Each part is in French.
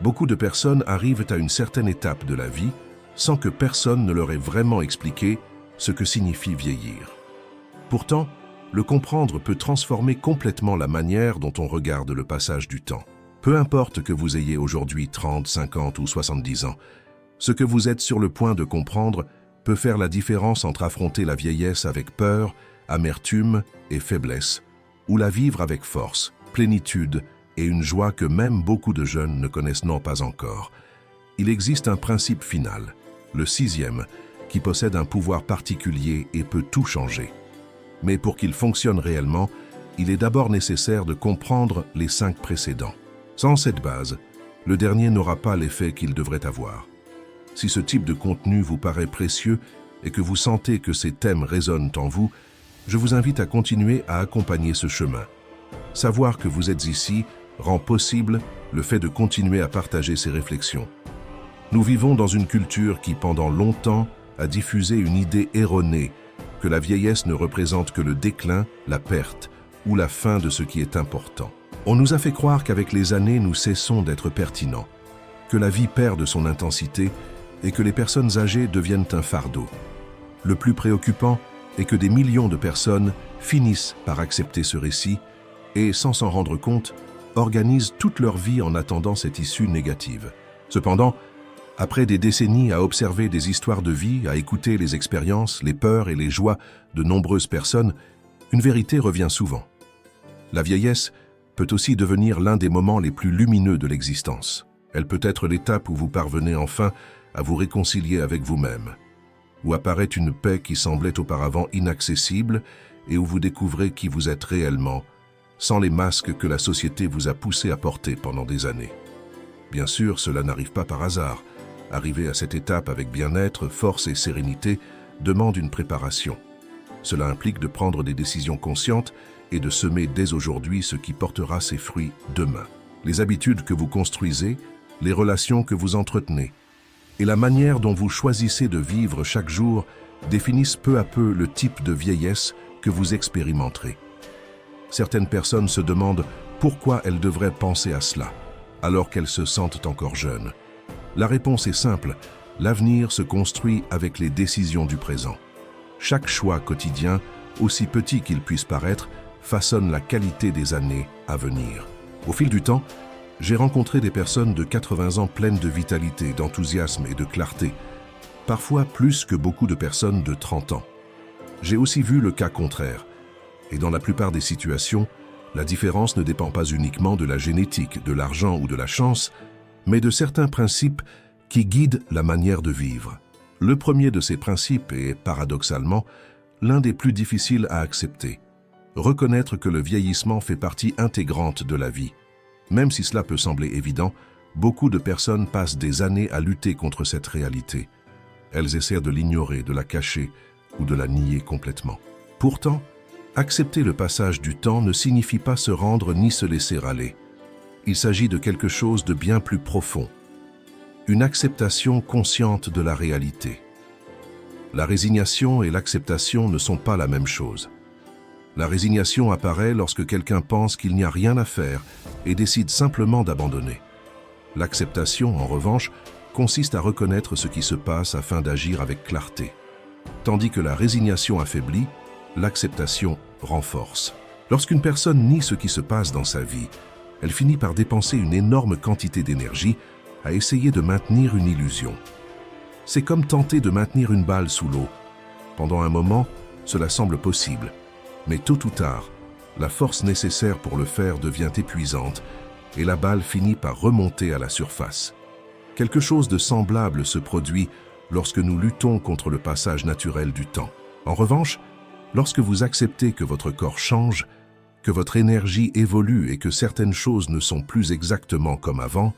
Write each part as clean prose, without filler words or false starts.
Beaucoup de personnes arrivent à une certaine étape de la vie sans que personne ne leur ait vraiment expliqué ce que signifie vieillir. Pourtant, le comprendre peut transformer complètement la manière dont on regarde le passage du temps. Peu importe que vous ayez aujourd'hui 30, 50 ou 70 ans, ce que vous êtes sur le point de comprendre peut faire la différence entre affronter la vieillesse avec peur, amertume et faiblesse, ou la vivre avec force, plénitude et une joie que même beaucoup de jeunes ne connaissent non pas encore. Il existe un principe final, le 6e, qui possède un pouvoir particulier et peut tout changer. Mais pour qu'il fonctionne réellement, il est d'abord nécessaire de comprendre les 5 précédents. Sans cette base, le dernier n'aura pas l'effet qu'il devrait avoir. Si ce type de contenu vous paraît précieux et que vous sentez que ces thèmes résonnent en vous, je vous invite à continuer à accompagner ce chemin. Savoir que vous êtes ici rend possible le fait de continuer à partager ces réflexions. Nous vivons dans une culture qui, pendant longtemps, a diffusé une idée erronée que la vieillesse ne représente que le déclin, la perte ou la fin de ce qui est important. On nous a fait croire qu'avec les années, nous cessons d'être pertinents, que la vie perd de son intensité et que les personnes âgées deviennent un fardeau. Le plus préoccupant est que des millions de personnes finissent par accepter ce récit et, sans s'en rendre compte, organisent toute leur vie en attendant cette issue négative. Cependant, après des décennies à observer des histoires de vie, à écouter les expériences, les peurs et les joies de nombreuses personnes, une vérité revient souvent. La vieillesse peut aussi devenir l'un des moments les plus lumineux de l'existence. Elle peut être l'étape où vous parvenez enfin à vous réconcilier avec vous-même, où apparaît une paix qui semblait auparavant inaccessible et où vous découvrez qui vous êtes réellement, sans les masques que la société vous a poussé à porter pendant des années. Bien sûr, cela n'arrive pas par hasard. Arriver à cette étape avec bien-être, force et sérénité demande une préparation. Cela implique de prendre des décisions conscientes et de semer dès aujourd'hui ce qui portera ses fruits demain. Les habitudes que vous construisez, les relations que vous entretenez et la manière dont vous choisissez de vivre chaque jour définissent peu à peu le type de vieillesse que vous expérimenterez. Certaines personnes se demandent pourquoi elles devraient penser à cela, alors qu'elles se sentent encore jeunes. La réponse est simple, l'avenir se construit avec les décisions du présent. Chaque choix quotidien, aussi petit qu'il puisse paraître, façonne la qualité des années à venir. Au fil du temps, j'ai rencontré des personnes de 80 ans pleines de vitalité, d'enthousiasme et de clarté, parfois plus que beaucoup de personnes de 30 ans. J'ai aussi vu le cas contraire, et dans la plupart des situations, la différence ne dépend pas uniquement de la génétique, de l'argent ou de la chance, mais de certains principes qui guident la manière de vivre. Le premier de ces principes est, paradoxalement, l'un des plus difficiles à accepter. Reconnaître que le vieillissement fait partie intégrante de la vie. Même si cela peut sembler évident, beaucoup de personnes passent des années à lutter contre cette réalité. Elles essaient de l'ignorer, de la cacher ou de la nier complètement. Pourtant, accepter le passage du temps ne signifie pas se rendre ni se laisser aller. Il s'agit de quelque chose de bien plus profond. Une acceptation consciente de la réalité. La résignation et l'acceptation ne sont pas la même chose. La résignation apparaît lorsque quelqu'un pense qu'il n'y a rien à faire et décide simplement d'abandonner. L'acceptation, en revanche, consiste à reconnaître ce qui se passe afin d'agir avec clarté. Tandis que la résignation affaiblit, l'acceptation renforce. Lorsqu'une personne nie ce qui se passe dans sa vie, elle finit par dépenser une énorme quantité d'énergie à essayer de maintenir une illusion. C'est comme tenter de maintenir une balle sous l'eau. Pendant un moment, cela semble possible. Mais tôt ou tard, la force nécessaire pour le faire devient épuisante et la balle finit par remonter à la surface. Quelque chose de semblable se produit lorsque nous luttons contre le passage naturel du temps. En revanche, lorsque vous acceptez que votre corps change, que votre énergie évolue et que certaines choses ne sont plus exactement comme avant,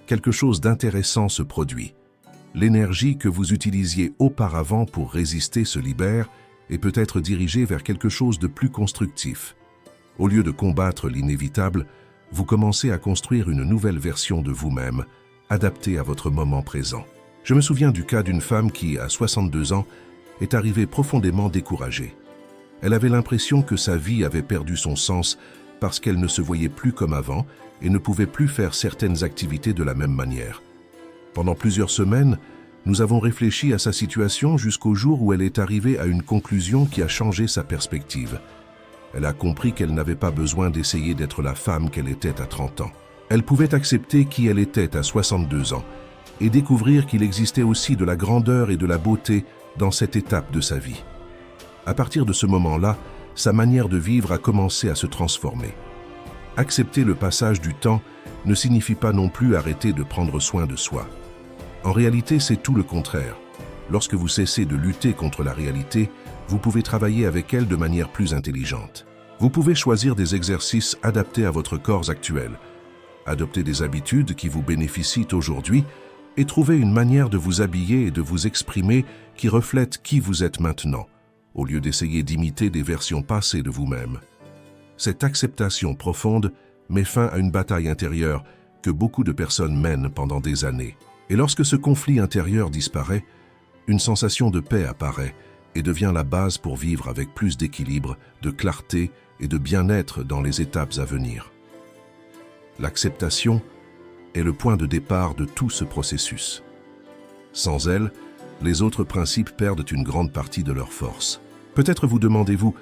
quelque chose d'intéressant se produit. L'énergie que vous utilisiez auparavant pour résister se libère et peut être dirigée vers quelque chose de plus constructif. Au lieu de combattre l'inévitable, vous commencez à construire une nouvelle version de vous-même, adaptée à votre moment présent. Je me souviens du cas d'une femme qui, à 62 ans, est arrivée profondément découragée. Elle avait l'impression que sa vie avait perdu son sens parce qu'elle ne se voyait plus comme avant et ne pouvait plus faire certaines activités de la même manière. Pendant plusieurs semaines, nous avons réfléchi à sa situation jusqu'au jour où elle est arrivée à une conclusion qui a changé sa perspective. Elle a compris qu'elle n'avait pas besoin d'essayer d'être la femme qu'elle était à 30 ans. Elle pouvait accepter qui elle était à 62 ans et découvrir qu'il existait aussi de la grandeur et de la beauté dans cette étape de sa vie. À partir de ce moment-là, sa manière de vivre a commencé à se transformer. Accepter le passage du temps ne signifie pas non plus arrêter de prendre soin de soi. En réalité, c'est tout le contraire. Lorsque vous cessez de lutter contre la réalité, vous pouvez travailler avec elle de manière plus intelligente. Vous pouvez choisir des exercices adaptés à votre corps actuel, adopter des habitudes qui vous bénéficient aujourd'hui et trouver une manière de vous habiller et de vous exprimer qui reflète qui vous êtes maintenant, au lieu d'essayer d'imiter des versions passées de vous-même. Cette acceptation profonde met fin à une bataille intérieure que beaucoup de personnes mènent pendant des années. Et lorsque ce conflit intérieur disparaît, une sensation de paix apparaît et devient la base pour vivre avec plus d'équilibre, de clarté et de bien-être dans les étapes à venir. L'acceptation est le point de départ de tout ce processus. Sans elle, les autres principes perdent une grande partie de leur force. Peut-être vous demandez-vous,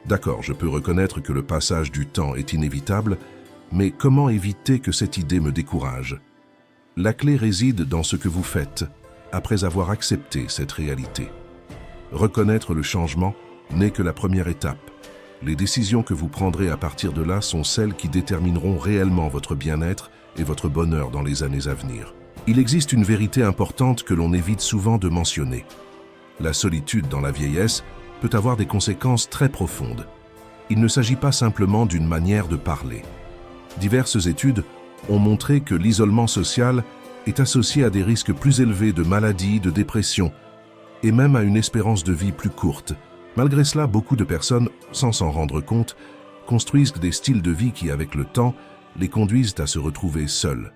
d'accord, je peux reconnaître que le passage du temps est inévitable, mais comment éviter que cette idée me décourage? La clé réside dans ce que vous faites après avoir accepté cette réalité. Reconnaître le changement n'est que la première étape. Les décisions que vous prendrez à partir de là sont celles qui détermineront réellement votre bien-être et votre bonheur dans les années à venir. Il existe une vérité importante que l'on évite souvent de mentionner. La solitude dans la vieillesse peut avoir des conséquences très profondes. Il ne s'agit pas simplement d'une manière de parler. Diverses études ont montré que l'isolement social est associé à des risques plus élevés de maladies, de dépression et même à une espérance de vie plus courte. Malgré cela, beaucoup de personnes, sans s'en rendre compte, construisent des styles de vie qui, avec le temps, les conduisent à se retrouver seuls.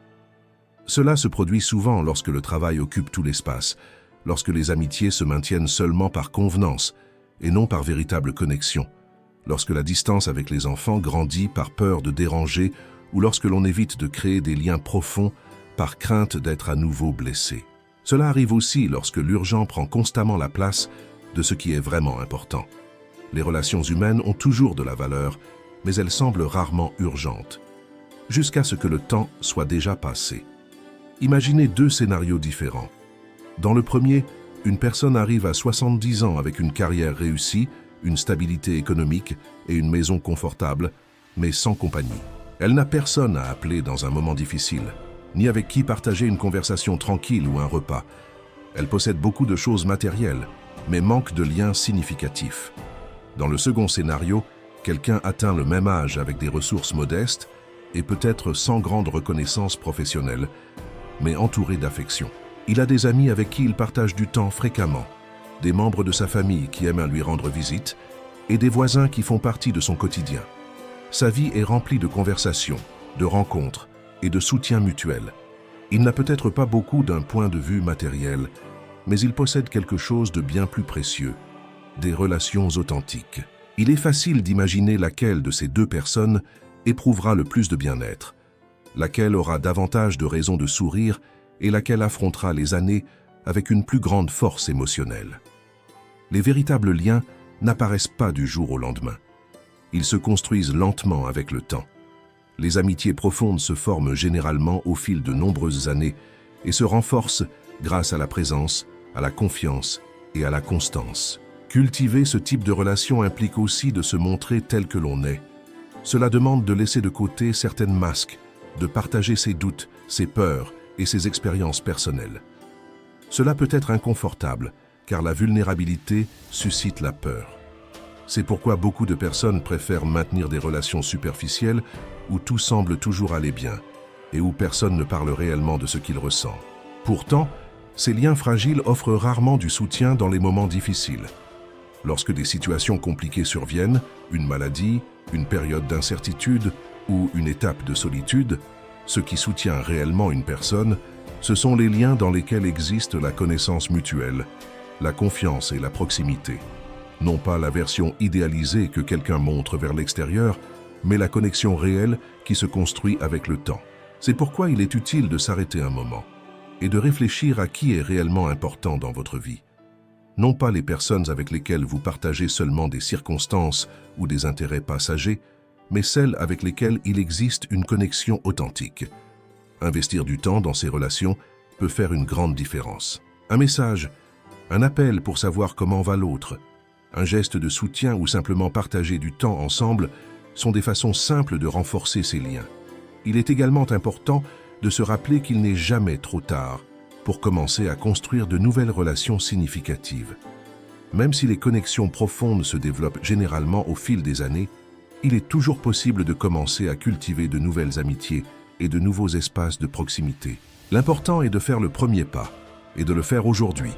Cela se produit souvent lorsque le travail occupe tout l'espace, lorsque les amitiés se maintiennent seulement par convenance et non par véritable connexion, lorsque la distance avec les enfants grandit par peur de déranger ou lorsque l'on évite de créer des liens profonds par crainte d'être à nouveau blessé. Cela arrive aussi lorsque l'urgent prend constamment la place de ce qui est vraiment important. Les relations humaines ont toujours de la valeur, mais elles semblent rarement urgentes, jusqu'à ce que le temps soit déjà passé. Imaginez deux scénarios différents. Dans le premier, une personne arrive à 70 ans avec une carrière réussie, une stabilité économique et une maison confortable, mais sans compagnie. Elle n'a personne à appeler dans un moment difficile, ni avec qui partager une conversation tranquille ou un repas. Elle possède beaucoup de choses matérielles, mais manque de liens significatifs. Dans le second scénario, quelqu'un atteint le même âge avec des ressources modestes et peut-être sans grande reconnaissance professionnelle, mais entouré d'affection. Il a des amis avec qui il partage du temps fréquemment, des membres de sa famille qui aiment à lui rendre visite et des voisins qui font partie de son quotidien. Sa vie est remplie de conversations, de rencontres et de soutien mutuel. Il n'a peut-être pas beaucoup d'un point de vue matériel, mais il possède quelque chose de bien plus précieux, des relations authentiques. Il est facile d'imaginer laquelle de ces deux personnes éprouvera le plus de bien-être, laquelle aura davantage de raisons de sourire et laquelle affrontera les années avec une plus grande force émotionnelle. Les véritables liens n'apparaissent pas du jour au lendemain. Ils se construisent lentement avec le temps. Les amitiés profondes se forment généralement au fil de nombreuses années et se renforcent grâce à la présence, à la confiance et à la constance. Cultiver ce type de relation implique aussi de se montrer tel que l'on est. Cela demande de laisser de côté certaines masques, de partager ses doutes, ses peurs et ses expériences personnelles. Cela peut être inconfortable, car la vulnérabilité suscite la peur. C'est pourquoi beaucoup de personnes préfèrent maintenir des relations superficielles où tout semble toujours aller bien et où personne ne parle réellement de ce qu'il ressent. Pourtant, ces liens fragiles offrent rarement du soutien dans les moments difficiles. Lorsque des situations compliquées surviennent, une maladie, une période d'incertitude ou une étape de solitude, ce qui soutient réellement une personne, ce sont les liens dans lesquels existe la connaissance mutuelle, la confiance et la proximité. Non pas la version idéalisée que quelqu'un montre vers l'extérieur, mais la connexion réelle qui se construit avec le temps. C'est pourquoi il est utile de s'arrêter un moment et de réfléchir à qui est réellement important dans votre vie. Non pas les personnes avec lesquelles vous partagez seulement des circonstances ou des intérêts passagers, mais celles avec lesquelles il existe une connexion authentique. Investir du temps dans ces relations peut faire une grande différence. Un message, un appel pour savoir comment va l'autre, un geste de soutien ou simplement partager du temps ensemble sont des façons simples de renforcer ces liens. Il est également important de se rappeler qu'il n'est jamais trop tard pour commencer à construire de nouvelles relations significatives. Même si les connexions profondes se développent généralement au fil des années, il est toujours possible de commencer à cultiver de nouvelles amitiés et de nouveaux espaces de proximité. L'important est de faire le premier pas et de le faire aujourd'hui,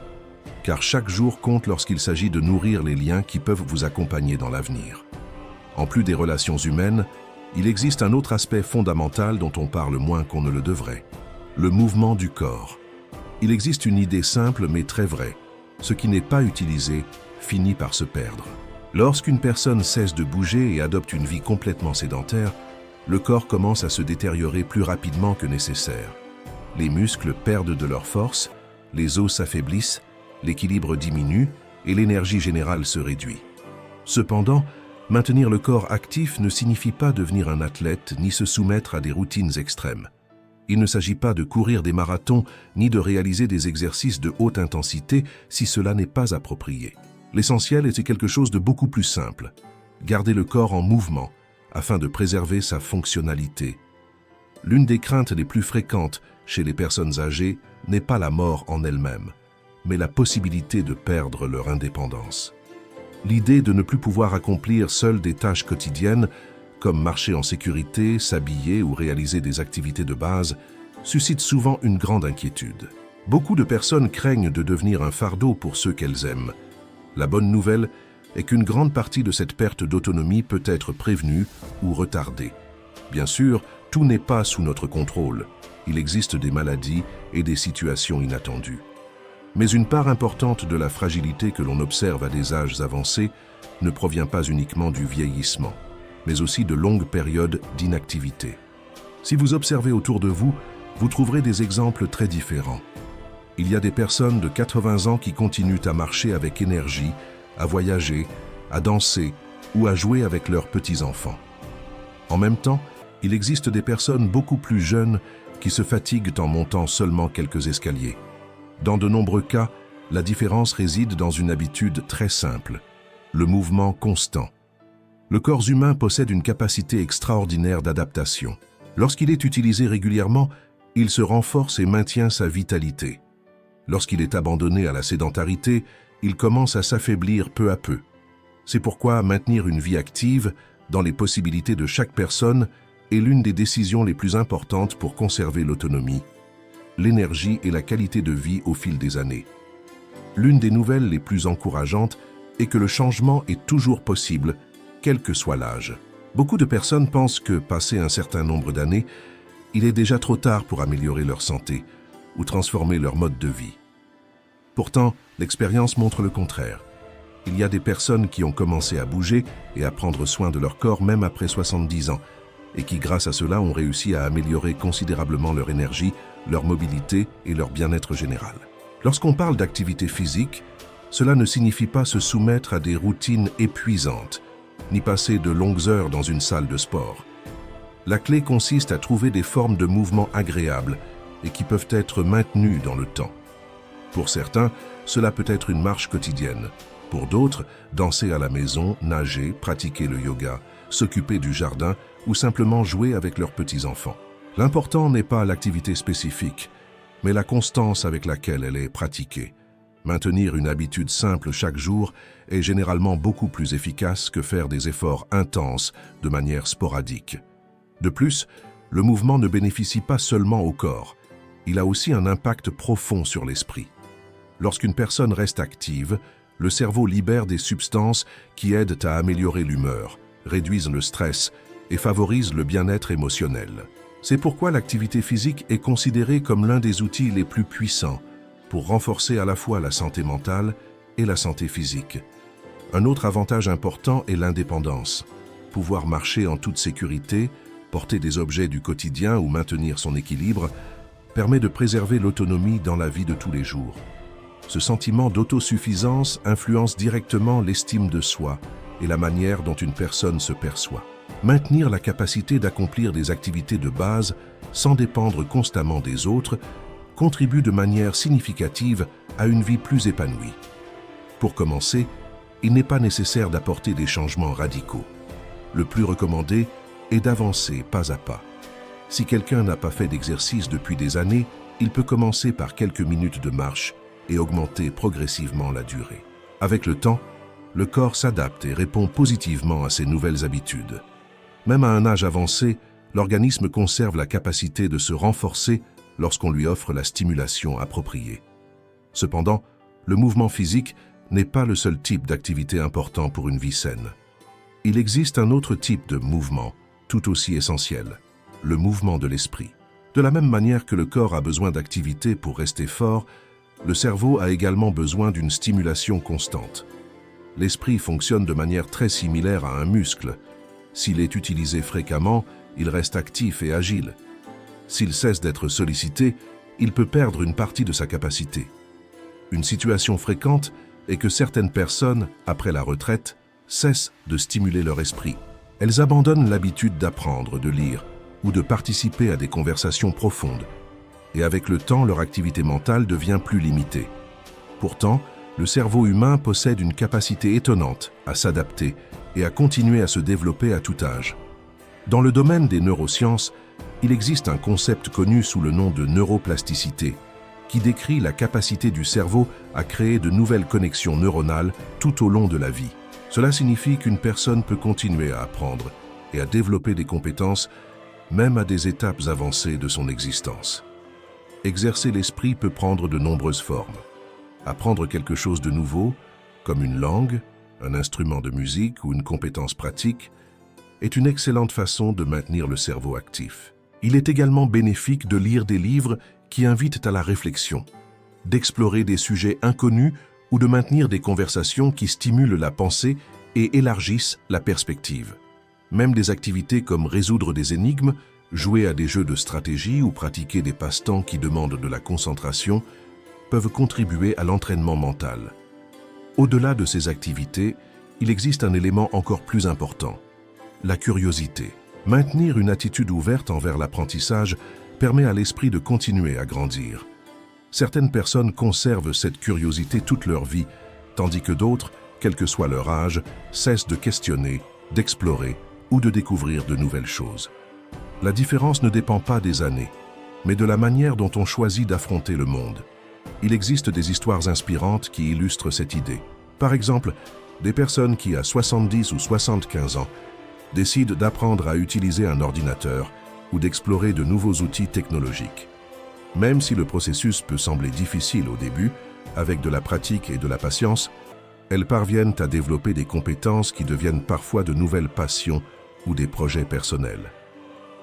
car chaque jour compte lorsqu'il s'agit de nourrir les liens qui peuvent vous accompagner dans l'avenir. En plus des relations humaines, il existe un autre aspect fondamental dont on parle moins qu'on ne le devrait, le mouvement du corps. Il existe une idée simple mais très vraie, ce qui n'est pas utilisé finit par se perdre. Lorsqu'une personne cesse de bouger et adopte une vie complètement sédentaire, le corps commence à se détériorer plus rapidement que nécessaire. Les muscles perdent de leur force, les os s'affaiblissent, l'équilibre diminue et l'énergie générale se réduit. Cependant, maintenir le corps actif ne signifie pas devenir un athlète ni se soumettre à des routines extrêmes. Il ne s'agit pas de courir des marathons ni de réaliser des exercices de haute intensité si cela n'est pas approprié. L'essentiel est quelque chose de beaucoup plus simple. Garder le corps en mouvement afin de préserver sa fonctionnalité. L'une des craintes les plus fréquentes chez les personnes âgées n'est pas la mort en elle-même, mais la possibilité de perdre leur indépendance. L'idée de ne plus pouvoir accomplir seules des tâches quotidiennes, comme marcher en sécurité, s'habiller ou réaliser des activités de base, suscite souvent une grande inquiétude. Beaucoup de personnes craignent de devenir un fardeau pour ceux qu'elles aiment. La bonne nouvelle est qu'une grande partie de cette perte d'autonomie peut être prévenue ou retardée. Bien sûr, tout n'est pas sous notre contrôle. Il existe des maladies et des situations inattendues. Mais une part importante de la fragilité que l'on observe à des âges avancés ne provient pas uniquement du vieillissement, mais aussi de longues périodes d'inactivité. Si vous observez autour de vous, vous trouverez des exemples très différents. Il y a des personnes de 80 ans qui continuent à marcher avec énergie, à voyager, à danser ou à jouer avec leurs petits-enfants. En même temps, il existe des personnes beaucoup plus jeunes qui se fatiguent en montant seulement quelques escaliers. Dans de nombreux cas, la différence réside dans une habitude très simple, le mouvement constant. Le corps humain possède une capacité extraordinaire d'adaptation. Lorsqu'il est utilisé régulièrement, il se renforce et maintient sa vitalité. Lorsqu'il est abandonné à la sédentarité, il commence à s'affaiblir peu à peu. C'est pourquoi maintenir une vie active, dans les possibilités de chaque personne, est l'une des décisions les plus importantes pour conserver l'autonomie, l'énergie et la qualité de vie au fil des années. L'une des nouvelles les plus encourageantes est que le changement est toujours possible, quel que soit l'âge. Beaucoup de personnes pensent que, passé un certain nombre d'années, il est déjà trop tard pour améliorer leur santé ou transformer leur mode de vie. Pourtant, l'expérience montre le contraire. Il y a des personnes qui ont commencé à bouger et à prendre soin de leur corps même après 70 ans, et qui, grâce à cela, ont réussi à améliorer considérablement leur énergie, leur mobilité et leur bien-être général. Lorsqu'on parle d'activité physique, cela ne signifie pas se soumettre à des routines épuisantes, ni passer de longues heures dans une salle de sport. La clé consiste à trouver des formes de mouvement agréables et qui peuvent être maintenues dans le temps. Pour certains, cela peut être une marche quotidienne. Pour d'autres, danser à la maison, nager, pratiquer le yoga, s'occuper du jardin ou simplement jouer avec leurs petits-enfants. L'important n'est pas l'activité spécifique, mais la constance avec laquelle elle est pratiquée. Maintenir une habitude simple chaque jour est généralement beaucoup plus efficace que faire des efforts intenses de manière sporadique. De plus, le mouvement ne bénéficie pas seulement au corps, il a aussi un impact profond sur l'esprit. Lorsqu'une personne reste active, le cerveau libère des substances qui aident à améliorer l'humeur, réduisent le stress et favorisent le bien-être émotionnel. C'est pourquoi l'activité physique est considérée comme l'un des outils les plus puissants pour renforcer à la fois la santé mentale et la santé physique. Un autre avantage important est l'indépendance. pouvoir marcher en toute sécurité, porter des objets du quotidien ou maintenir son équilibre, permet de préserver l'autonomie dans la vie de tous les jours. Ce sentiment d'autosuffisance influence directement l'estime de soi et la manière dont une personne se perçoit. Maintenir la capacité d'accomplir des activités de base sans dépendre constamment des autres contribue de manière significative à une vie plus épanouie. Pour commencer, il n'est pas nécessaire d'apporter des changements radicaux. Le plus recommandé est d'avancer pas à pas. Si quelqu'un n'a pas fait d'exercice depuis des années, il peut commencer par quelques minutes de marche et augmenter progressivement la durée. Avec le temps, le corps s'adapte et répond positivement à ces nouvelles habitudes. Même à un âge avancé, l'organisme conserve la capacité de se renforcer lorsqu'on lui offre la stimulation appropriée. Cependant, le mouvement physique n'est pas le seul type d'activité important pour une vie saine. Il existe un autre type de mouvement, tout aussi essentiel, le mouvement de l'esprit. De la même manière que le corps a besoin d'activité pour rester fort, le cerveau a également besoin d'une stimulation constante. L'esprit fonctionne de manière très similaire à un muscle. S'il est utilisé fréquemment, il reste actif et agile. S'il cesse d'être sollicité, il peut perdre une partie de sa capacité. Une situation fréquente est que certaines personnes, après la retraite, cessent de stimuler leur esprit. Elles abandonnent l'habitude d'apprendre, de lire ou de participer à des conversations profondes. Et avec le temps, leur activité mentale devient plus limitée. Pourtant, le cerveau humain possède une capacité étonnante à s'adapter et à continuer à se développer à tout âge. Dans le domaine des neurosciences, il existe un concept connu sous le nom de neuroplasticité, qui décrit la capacité du cerveau à créer de nouvelles connexions neuronales tout au long de la vie. Cela signifie qu'une personne peut continuer à apprendre et à développer des compétences, même à des étapes avancées de son existence. Exercer l'esprit peut prendre de nombreuses formes. Apprendre quelque chose de nouveau, comme une langue, un instrument de musique ou une compétence pratique, est une excellente façon de maintenir le cerveau actif. Il est également bénéfique de lire des livres qui invitent à la réflexion, d'explorer des sujets inconnus ou de maintenir des conversations qui stimulent la pensée et élargissent la perspective. Même des activités comme résoudre des énigmes, jouer à des jeux de stratégie ou pratiquer des passe-temps qui demandent de la concentration peuvent contribuer à l'entraînement mental. Au-delà de ces activités, il existe un élément encore plus important, la curiosité. Maintenir une attitude ouverte envers l'apprentissage permet à l'esprit de continuer à grandir. Certaines personnes conservent cette curiosité toute leur vie, tandis que d'autres, quel que soit leur âge, cessent de questionner, d'explorer ou de découvrir de nouvelles choses. La différence ne dépend pas des années, mais de la manière dont on choisit d'affronter le monde. Il existe des histoires inspirantes qui illustrent cette idée. Par exemple, des personnes qui, à 70 ou 75 ans, décident d'apprendre à utiliser un ordinateur ou d'explorer de nouveaux outils technologiques. Même si le processus peut sembler difficile au début, avec de la pratique et de la patience, elles parviennent à développer des compétences qui deviennent parfois de nouvelles passions ou des projets personnels.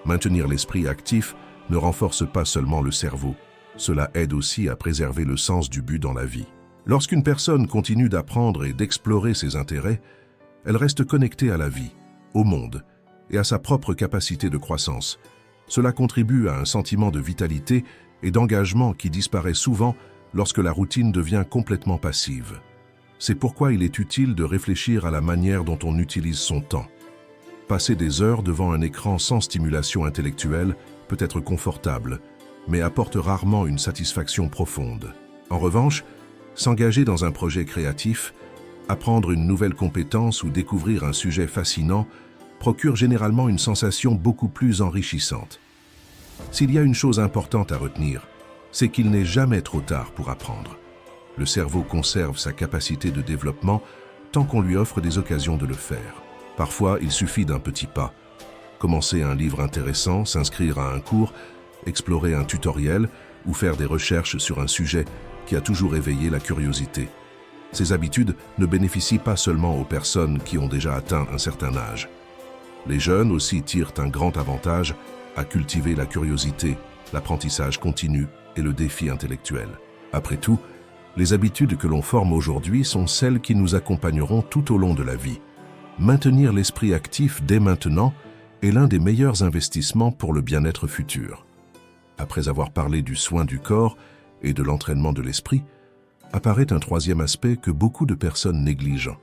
Maintenir l'esprit actif ne renforce pas seulement le cerveau, cela aide aussi à préserver le sens du but dans la vie. Lorsqu'une personne continue d'apprendre et d'explorer ses intérêts, elle reste connectée à la vie, au monde et à sa propre capacité de croissance. Cela contribue à un sentiment de vitalité et d'engagement qui disparaît souvent lorsque la routine devient complètement passive. C'est pourquoi il est utile de réfléchir à la manière dont on utilise son temps. Passer des heures devant un écran sans stimulation intellectuelle peut être confortable, mais apporte rarement une satisfaction profonde. En revanche, s'engager dans un projet créatif, apprendre une nouvelle compétence ou découvrir un sujet fascinant procure généralement une sensation beaucoup plus enrichissante. S'il y a une chose importante à retenir, c'est qu'il n'est jamais trop tard pour apprendre. Le cerveau conserve sa capacité de développement tant qu'on lui offre des occasions de le faire. Parfois, il suffit d'un petit pas. Commencer un livre intéressant, s'inscrire à un cours, explorer un tutoriel ou faire des recherches sur un sujet qui a toujours éveillé la curiosité. Ces habitudes ne bénéficient pas seulement aux personnes qui ont déjà atteint un certain âge. Les jeunes aussi tirent un grand avantage à cultiver la curiosité, l'apprentissage continu et le défi intellectuel. Après tout, les habitudes que l'on forme aujourd'hui sont celles qui nous accompagneront tout au long de la vie. maintenir l'esprit actif dès maintenant est l'un des meilleurs investissements pour le bien-être futur. Après avoir parlé du soin du corps et de l'entraînement de l'esprit, apparaît un troisième aspect que beaucoup de personnes négligent.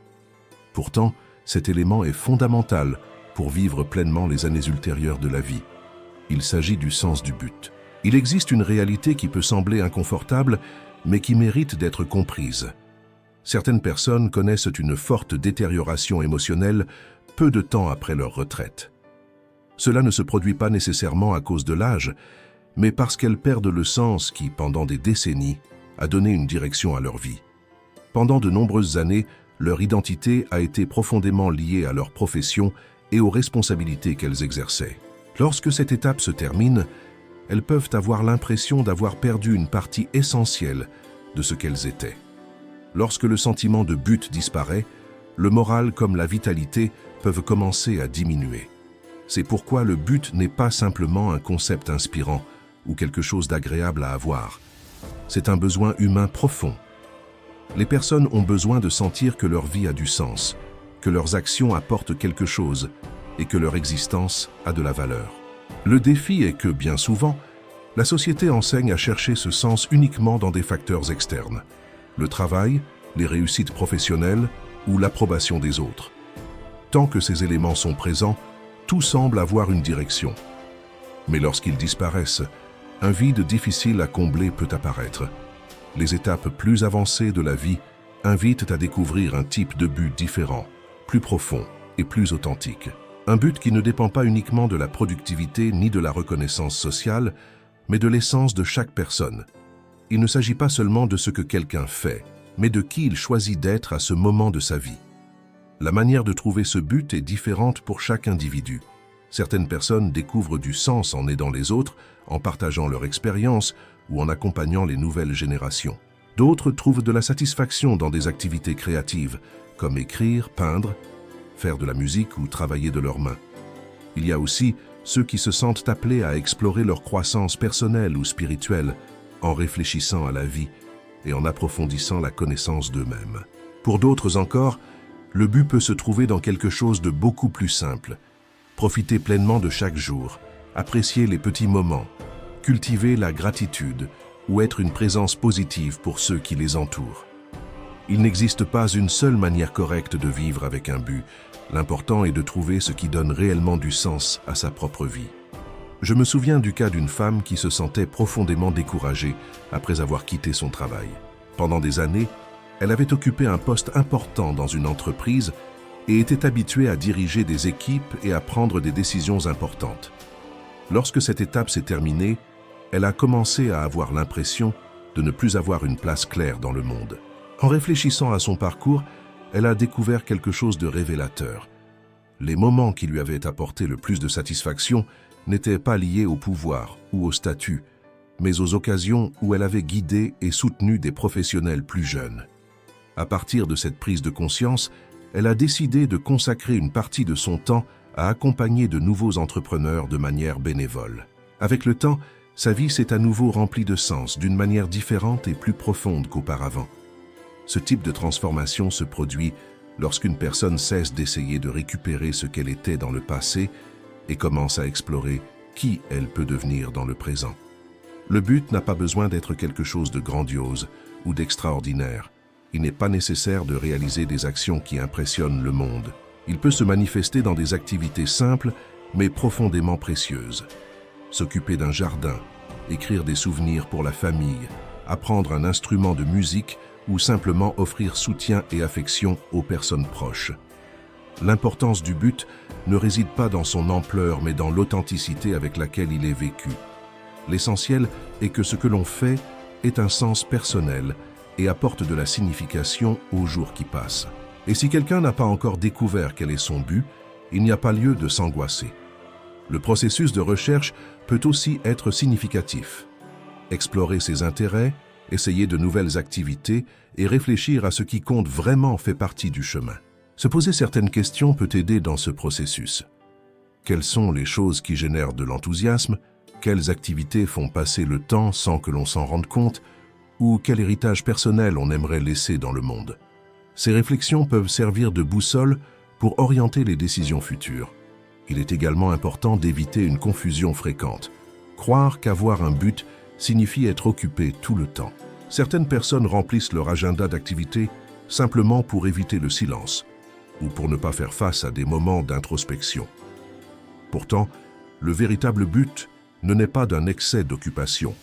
Pourtant, cet élément est fondamental pour vivre pleinement les années ultérieures de la vie. Il s'agit du sens du but. Il existe une réalité qui peut sembler inconfortable, mais qui mérite d'être comprise. Certaines personnes connaissent une forte détérioration émotionnelle peu de temps après leur retraite. Cela ne se produit pas nécessairement à cause de l'âge, mais parce qu'elles perdent le sens qui, pendant des décennies, a donné une direction à leur vie. Pendant de nombreuses années, leur identité a été profondément liée à leur profession et aux responsabilités qu'elles exerçaient. Lorsque cette étape se termine, elles peuvent avoir l'impression d'avoir perdu une partie essentielle de ce qu'elles étaient. Lorsque le sentiment de but disparaît, le moral comme la vitalité peuvent commencer à diminuer. C'est pourquoi le but n'est pas simplement un concept inspirant ou quelque chose d'agréable à avoir. C'est un besoin humain profond. Les personnes ont besoin de sentir que leur vie a du sens, que leurs actions apportent quelque chose et que leur existence a de la valeur. Le défi est que, bien souvent, la société enseigne à chercher ce sens uniquement dans des facteurs externes. Le travail, les réussites professionnelles ou l'approbation des autres. Tant que ces éléments sont présents, tout semble avoir une direction. Mais lorsqu'ils disparaissent, un vide difficile à combler peut apparaître. Les étapes plus avancées de la vie invitent à découvrir un type de but différent, plus profond et plus authentique. Un but qui ne dépend pas uniquement de la productivité ni de la reconnaissance sociale, mais de l'essence de chaque personne. Il ne s'agit pas seulement de ce que quelqu'un fait, mais de qui il choisit d'être à ce moment de sa vie. La manière de trouver ce but est différente pour chaque individu. Certaines personnes découvrent du sens en aidant les autres, en partageant leur expérience ou en accompagnant les nouvelles générations. D'autres trouvent de la satisfaction dans des activités créatives, comme écrire, peindre, faire de la musique ou travailler de leurs mains. Il y a aussi ceux qui se sentent appelés à explorer leur croissance personnelle ou spirituelle, en réfléchissant à la vie et en approfondissant la connaissance d'eux-mêmes. Pour d'autres encore, le but peut se trouver dans quelque chose de beaucoup plus simple. Profiter pleinement de chaque jour, apprécier les petits moments, cultiver la gratitude ou être une présence positive pour ceux qui les entourent. Il n'existe pas une seule manière correcte de vivre avec un but. L'important est de trouver ce qui donne réellement du sens à sa propre vie. Je me souviens du cas d'une femme qui se sentait profondément découragée après avoir quitté son travail. Pendant des années, elle avait occupé un poste important dans une entreprise et était habituée à diriger des équipes et à prendre des décisions importantes. Lorsque cette étape s'est terminée, elle a commencé à avoir l'impression de ne plus avoir une place claire dans le monde. En réfléchissant à son parcours, elle a découvert quelque chose de révélateur. Les moments qui lui avaient apporté le plus de satisfaction n'étaient pas liés au pouvoir ou au statut, mais aux occasions où elle avait guidé et soutenu des professionnels plus jeunes. À partir de cette prise de conscience, elle a décidé de consacrer une partie de son temps à accompagner de nouveaux entrepreneurs de manière bénévole. Avec le temps, sa vie s'est à nouveau remplie de sens d'une manière différente et plus profonde qu'auparavant. Ce type de transformation se produit lorsqu'une personne cesse d'essayer de récupérer ce qu'elle était dans le passé et commence à explorer qui elle peut devenir dans le présent. Le but n'a pas besoin d'être quelque chose de grandiose ou d'extraordinaire. Il n'est pas nécessaire de réaliser des actions qui impressionnent le monde. Il peut se manifester dans des activités simples mais profondément précieuses. S'occuper d'un jardin, écrire des souvenirs pour la famille, apprendre un instrument de musique ou simplement offrir soutien et affection aux personnes proches. L'importance du but ne réside pas dans son ampleur mais dans l'authenticité avec laquelle il est vécu. L'essentiel est que ce que l'on fait ait un sens personnel et apporte de la signification aux jours qui passent. Et si quelqu'un n'a pas encore découvert quel est son but, il n'y a pas lieu de s'angoisser. Le processus de recherche peut aussi être significatif. Explorer ses intérêts, essayer de nouvelles activités et réfléchir à ce qui compte vraiment fait partie du chemin. Se poser certaines questions peut aider dans ce processus. Quelles sont les choses qui génèrent de l'enthousiasme? Quelles activités font passer le temps sans que l'on s'en rende compte? Ou quel héritage personnel on aimerait laisser dans le monde? Ces réflexions peuvent servir de boussole Pour orienter les décisions futures, il est également important d'éviter une confusion fréquente. Croire qu'avoir un but signifie être occupé tout le temps. Certaines personnes remplissent leur agenda d'activités simplement pour éviter le silence ou pour ne pas faire face à des moments d'introspection. Pourtant, le véritable but ne naît pas d'un excès d'occupation,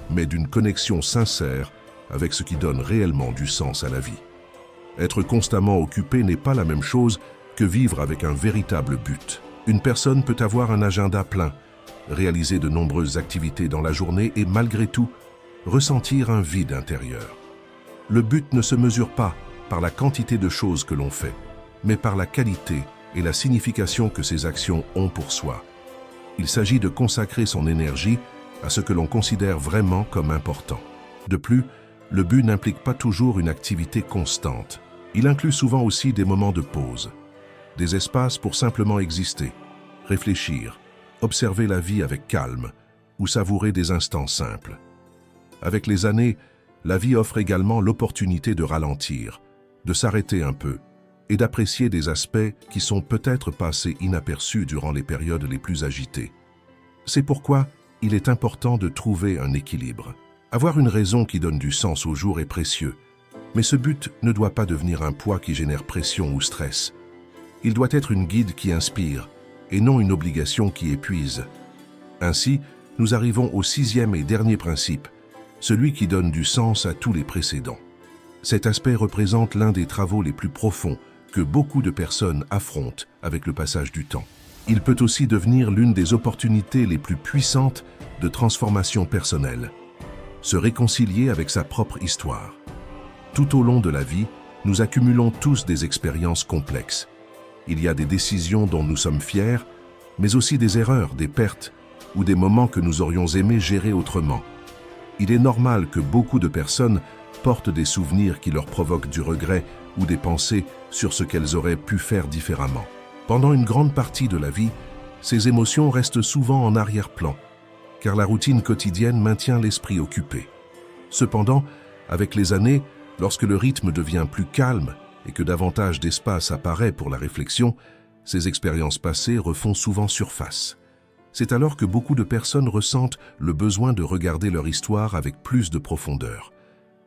mais d'une connexion sincère avec ce qui donne réellement du sens à la vie. Être constamment occupé n'est pas la même chose que vivre avec un véritable but. Une personne peut avoir un agenda plein, réaliser de nombreuses activités dans la journée et malgré tout, ressentir un vide intérieur. Le but ne se mesure pas par la quantité de choses que l'on fait, mais par la qualité et la signification que ces actions ont pour soi. Il s'agit de consacrer son énergie à ce que l'on considère vraiment comme important. De plus, le but n'implique pas toujours une activité constante. Il inclut souvent aussi des moments de pause, des espaces pour simplement exister, réfléchir, observer la vie avec calme ou savourer des instants simples. Avec les années, la vie offre également l'opportunité de ralentir, de s'arrêter un peu et d'apprécier des aspects qui sont peut-être passés inaperçus durant les périodes les plus agitées. C'est pourquoi il est important de trouver un équilibre. Avoir une raison qui donne du sens au jour est précieux, mais ce but ne doit pas devenir un poids qui génère pression ou stress. Il doit être une guide qui inspire et non une obligation qui épuise. Ainsi, nous arrivons au 6e et dernier principe, celui qui donne du sens à tous les précédents. Cet aspect représente l'un des travaux les plus profonds que beaucoup de personnes affrontent avec le passage du temps. Il peut aussi devenir l'une des opportunités les plus puissantes de transformation personnelle. Se réconcilier avec sa propre histoire. Tout au long de la vie, nous accumulons tous des expériences complexes. Il y a des décisions dont nous sommes fiers, mais aussi des erreurs, des pertes ou des moments que nous aurions aimé gérer autrement. Il est normal que beaucoup de personnes portent des souvenirs qui leur provoquent du regret ou des pensées sur ce qu'elles auraient pu faire différemment. Pendant une grande partie de la vie, ces émotions restent souvent en arrière-plan, car la routine quotidienne maintient l'esprit occupé. Cependant, avec les années, lorsque le rythme devient plus calme et que davantage d'espace apparaît pour la réflexion, ces expériences passées refont souvent surface. C'est alors que beaucoup de personnes ressentent le besoin de regarder leur histoire avec plus de profondeur.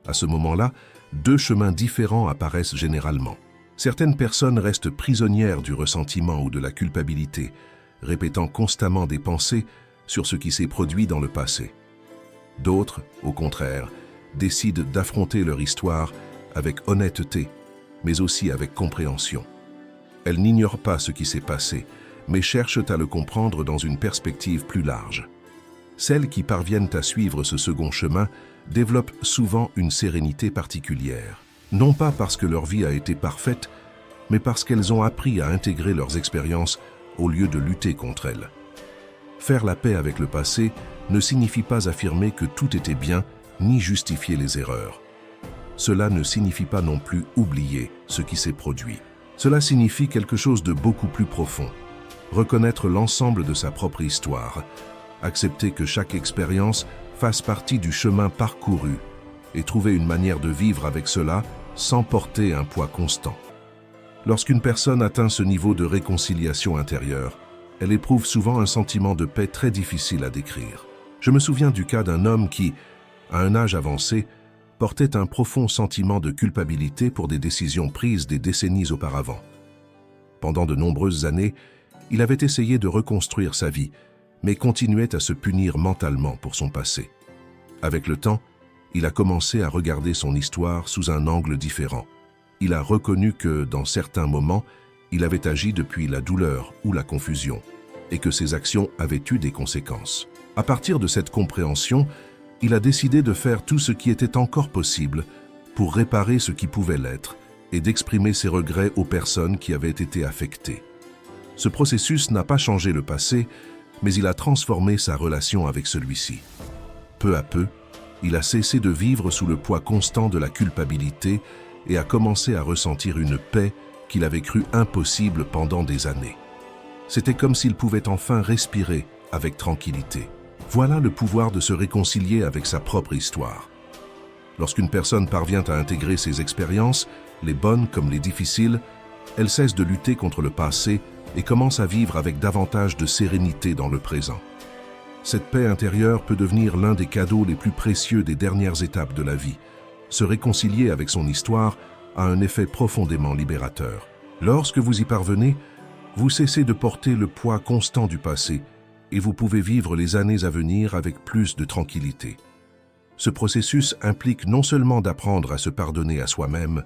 À ce moment-là, deux chemins différents apparaissent généralement. Certaines personnes restent prisonnières du ressentiment ou de la culpabilité, répétant constamment des pensées sur ce qui s'est produit dans le passé. D'autres, au contraire, décident d'affronter leur histoire avec honnêteté, mais aussi avec compréhension. Elles n'ignorent pas ce qui s'est passé, mais cherchent à le comprendre dans une perspective plus large. Celles qui parviennent à suivre ce second chemin développent souvent une sérénité particulière. Non pas parce que leur vie a été parfaite, mais parce qu'elles ont appris à intégrer leurs expériences au lieu de lutter contre elles. Faire la paix avec le passé ne signifie pas affirmer que tout était bien, ni justifier les erreurs. Cela ne signifie pas non plus oublier ce qui s'est produit. Cela signifie quelque chose de beaucoup plus profond. Reconnaître l'ensemble de sa propre histoire, accepter que chaque expérience fasse partie du chemin parcouru et trouver une manière de vivre avec cela sans porter un poids constant. Lorsqu'une personne atteint ce niveau de réconciliation intérieure, elle éprouve souvent un sentiment de paix très difficile à décrire. Je me souviens du cas d'un homme qui, à un âge avancé, portait un profond sentiment de culpabilité pour des décisions prises des décennies auparavant. Pendant de nombreuses années, il avait essayé de reconstruire sa vie, mais continuait à se punir mentalement pour son passé. Avec le temps, il a commencé à regarder son histoire sous un angle différent. Il a reconnu que, dans certains moments, il avait agi depuis la douleur ou la confusion, et que ses actions avaient eu des conséquences. À partir de cette compréhension, il a décidé de faire tout ce qui était encore possible pour réparer ce qui pouvait l'être et d'exprimer ses regrets aux personnes qui avaient été affectées. Ce processus n'a pas changé le passé, mais il a transformé sa relation avec celui-ci. Peu à peu, il a cessé de vivre sous le poids constant de la culpabilité et a commencé à ressentir une paix qu'il avait cru impossible pendant des années. C'était comme s'il pouvait enfin respirer avec tranquillité. Voilà le pouvoir de se réconcilier avec sa propre histoire. Lorsqu'une personne parvient à intégrer ses expériences, les bonnes comme les difficiles, Elle cesse de lutter contre le passé et commence à vivre avec davantage de sérénité dans le présent. Cette paix intérieure peut devenir l'un des cadeaux les plus précieux des dernières étapes de la vie. Se réconcilier avec son histoire a un effet profondément libérateur. Lorsque vous y parvenez, vous cessez de porter le poids constant du passé et vous pouvez vivre les années à venir avec plus de tranquillité. Ce processus implique non seulement d'apprendre à se pardonner à soi-même,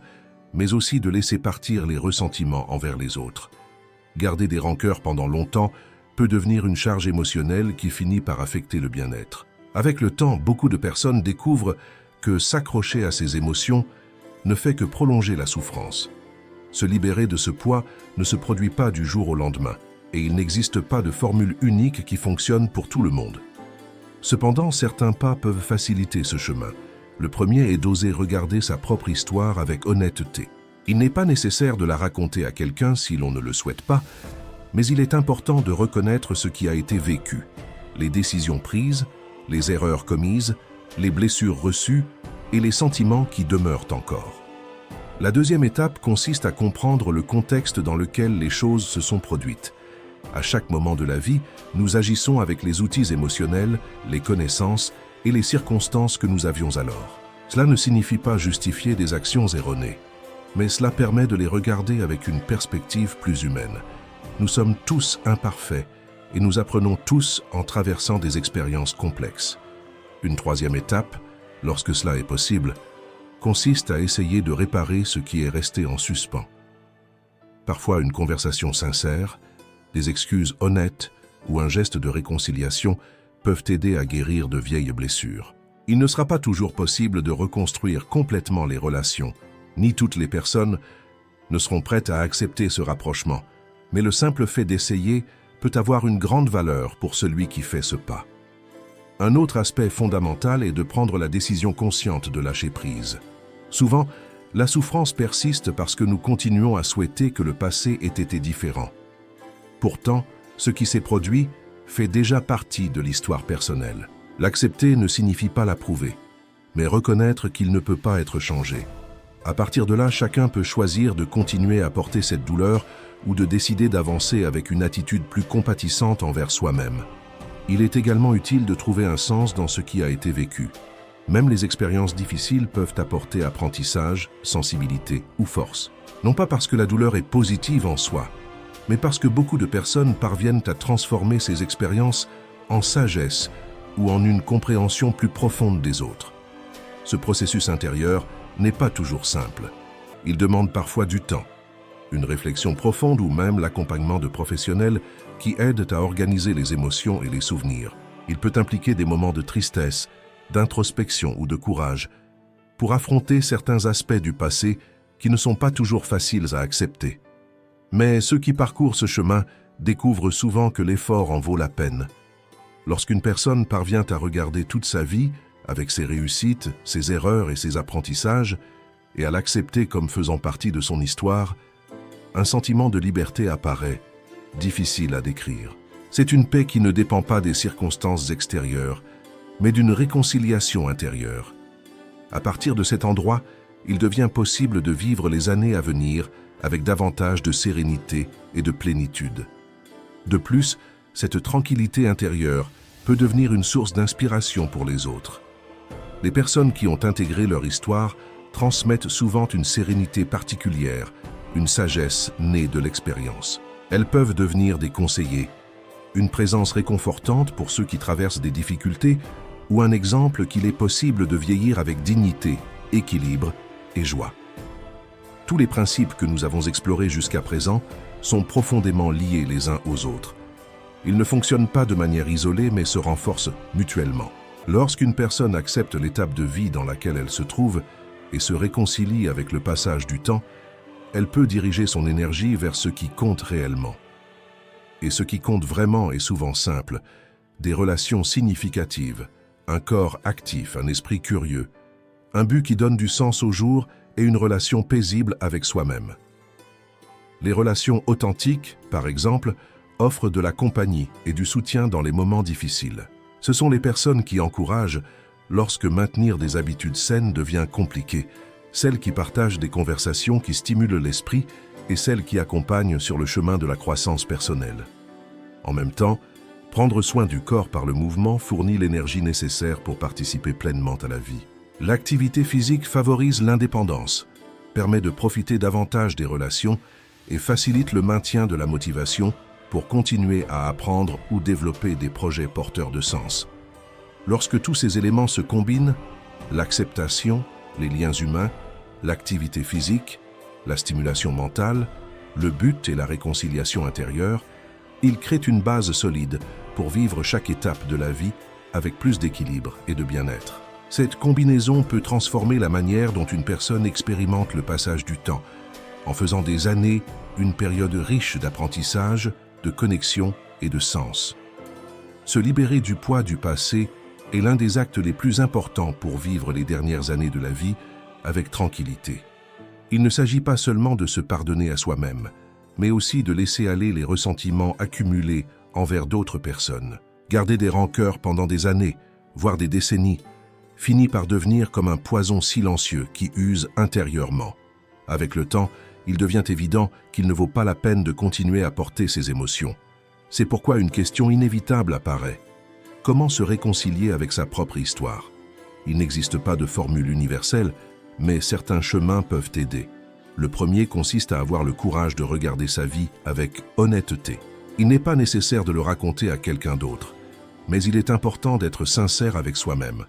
mais aussi de laisser partir les ressentiments envers les autres. Garder des rancœurs pendant longtemps peut devenir une charge émotionnelle qui finit par affecter le bien-être. Avec le temps, beaucoup de personnes découvrent que s'accrocher à ces émotions ne fait que prolonger la souffrance. Se libérer de ce poids ne se produit pas du jour au lendemain, et il n'existe pas de formule unique qui fonctionne pour tout le monde. Cependant, certains pas peuvent faciliter ce chemin. Le premier est d'oser regarder sa propre histoire avec honnêteté. Il n'est pas nécessaire de la raconter à quelqu'un si l'on ne le souhaite pas, mais il est important de reconnaître ce qui a été vécu, les décisions prises, les erreurs commises, les blessures reçues et les sentiments qui demeurent encore. La deuxième étape consiste à comprendre le contexte dans lequel les choses se sont produites. À chaque moment de la vie, nous agissons avec les outils émotionnels, les connaissances et les circonstances que nous avions alors. Cela ne signifie pas justifier des actions erronées, mais cela permet de les regarder avec une perspective plus humaine. Nous sommes tous imparfaits et nous apprenons tous en traversant des expériences complexes. Une troisième étape, lorsque cela est possible, consiste à essayer de réparer ce qui est resté en suspens. Parfois, une conversation sincère, des excuses honnêtes ou un geste de réconciliation peuvent aider à guérir de vieilles blessures. Il ne sera pas toujours possible de reconstruire complètement les relations, ni toutes les personnes ne seront prêtes à accepter ce rapprochement, mais le simple fait d'essayer peut avoir une grande valeur pour celui qui fait ce pas. Un autre aspect fondamental est de prendre la décision consciente de lâcher prise. Souvent, la souffrance persiste parce que nous continuons à souhaiter que le passé ait été différent. Pourtant, ce qui s'est produit fait déjà partie de l'histoire personnelle. L'accepter ne signifie pas l'approuver, mais reconnaître qu'il ne peut pas être changé. À partir de là, chacun peut choisir de continuer à porter cette douleur ou de décider d'avancer avec une attitude plus compatissante envers soi-même. Il est également utile de trouver un sens dans ce qui a été vécu. Même les expériences difficiles peuvent apporter apprentissage, sensibilité ou force. Non pas parce que la douleur est positive en soi, mais parce que beaucoup de personnes parviennent à transformer ces expériences en sagesse ou en une compréhension plus profonde des autres. Ce processus intérieur n'est pas toujours simple. Il demande parfois du temps, une réflexion profonde ou même l'accompagnement de professionnels qui aident à organiser les émotions et les souvenirs. Il peut impliquer des moments de tristesse, d'introspection ou de courage pour affronter certains aspects du passé qui ne sont pas toujours faciles à accepter. Mais ceux qui parcourent ce chemin découvrent souvent que l'effort en vaut la peine. Lorsqu'une personne parvient à regarder toute sa vie avec ses réussites, ses erreurs et ses apprentissages et à l'accepter comme faisant partie de son histoire, un sentiment de liberté apparaît, difficile à décrire. C'est une paix qui ne dépend pas des circonstances extérieures, mais d'une réconciliation intérieure. À partir de cet endroit, il devient possible de vivre les années à venir avec davantage de sérénité et de plénitude. De plus, cette tranquillité intérieure peut devenir une source d'inspiration pour les autres. Les personnes qui ont intégré leur histoire transmettent souvent une sérénité particulière, une sagesse née de l'expérience. Elles peuvent devenir des conseillers, une présence réconfortante pour ceux qui traversent des difficultés ou un exemple qu'il est possible de vieillir avec dignité, équilibre et joie. Tous les principes que nous avons explorés jusqu'à présent sont profondément liés les uns aux autres. Ils ne fonctionnent pas de manière isolée mais se renforcent mutuellement. Lorsqu'une personne accepte l'étape de vie dans laquelle elle se trouve et se réconcilie avec le passage du temps, elle peut diriger son énergie vers ce qui compte réellement. Et ce qui compte vraiment est souvent simple, des relations significatives, un corps actif, un esprit curieux, un but qui donne du sens au jour et une relation paisible avec soi-même. Les relations authentiques, par exemple, offrent de la compagnie et du soutien dans les moments difficiles. Ce sont les personnes qui encouragent lorsque maintenir des habitudes saines devient compliqué, celles qui partagent des conversations qui stimulent l'esprit et celles qui accompagnent sur le chemin de la croissance personnelle. En même temps, prendre soin du corps par le mouvement fournit l'énergie nécessaire pour participer pleinement à la vie. L'activité physique favorise l'indépendance, permet de profiter davantage des relations et facilite le maintien de la motivation pour continuer à apprendre ou développer des projets porteurs de sens. Lorsque tous ces éléments se combinent, l'acceptation, les liens humains, l'activité physique, la stimulation mentale, le but et la réconciliation intérieure, ils créent une base solide pour vivre chaque étape de la vie avec plus d'équilibre et de bien-être. Cette combinaison peut transformer la manière dont une personne expérimente le passage du temps, en faisant des années une période riche d'apprentissage, de connexion et de sens. Se libérer du poids du passé est l'un des actes les plus importants pour vivre les dernières années de la vie avec tranquillité. Il ne s'agit pas seulement de se pardonner à soi-même, mais aussi de laisser aller les ressentiments accumulés envers d'autres personnes. Garder des rancœurs pendant des années, voire des décennies, finit par devenir comme un poison silencieux qui use intérieurement. Avec le temps, il devient évident qu'il ne vaut pas la peine de continuer à porter ces émotions. C'est pourquoi une question inévitable apparaît. Comment se réconcilier avec sa propre histoire? Il n'existe pas de formule universelle, mais certains chemins peuvent aider. Le premier consiste à avoir le courage de regarder sa vie avec honnêteté. Il n'est pas nécessaire de le raconter à quelqu'un d'autre, mais il est important d'être sincère avec soi-même.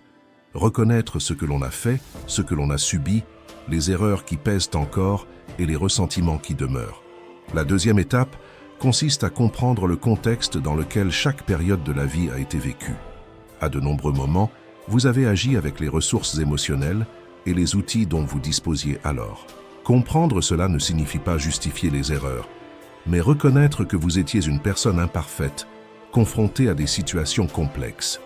Reconnaître ce que l'on a fait, ce que l'on a subi, les erreurs qui pèsent encore et les ressentiments qui demeurent. La deuxième étape consiste à comprendre le contexte dans lequel chaque période de la vie a été vécue. À de nombreux moments, vous avez agi avec les ressources émotionnelles et les outils dont vous disposiez alors. Comprendre cela ne signifie pas justifier les erreurs, mais reconnaître que vous étiez une personne imparfaite, confrontée à des situations complexes.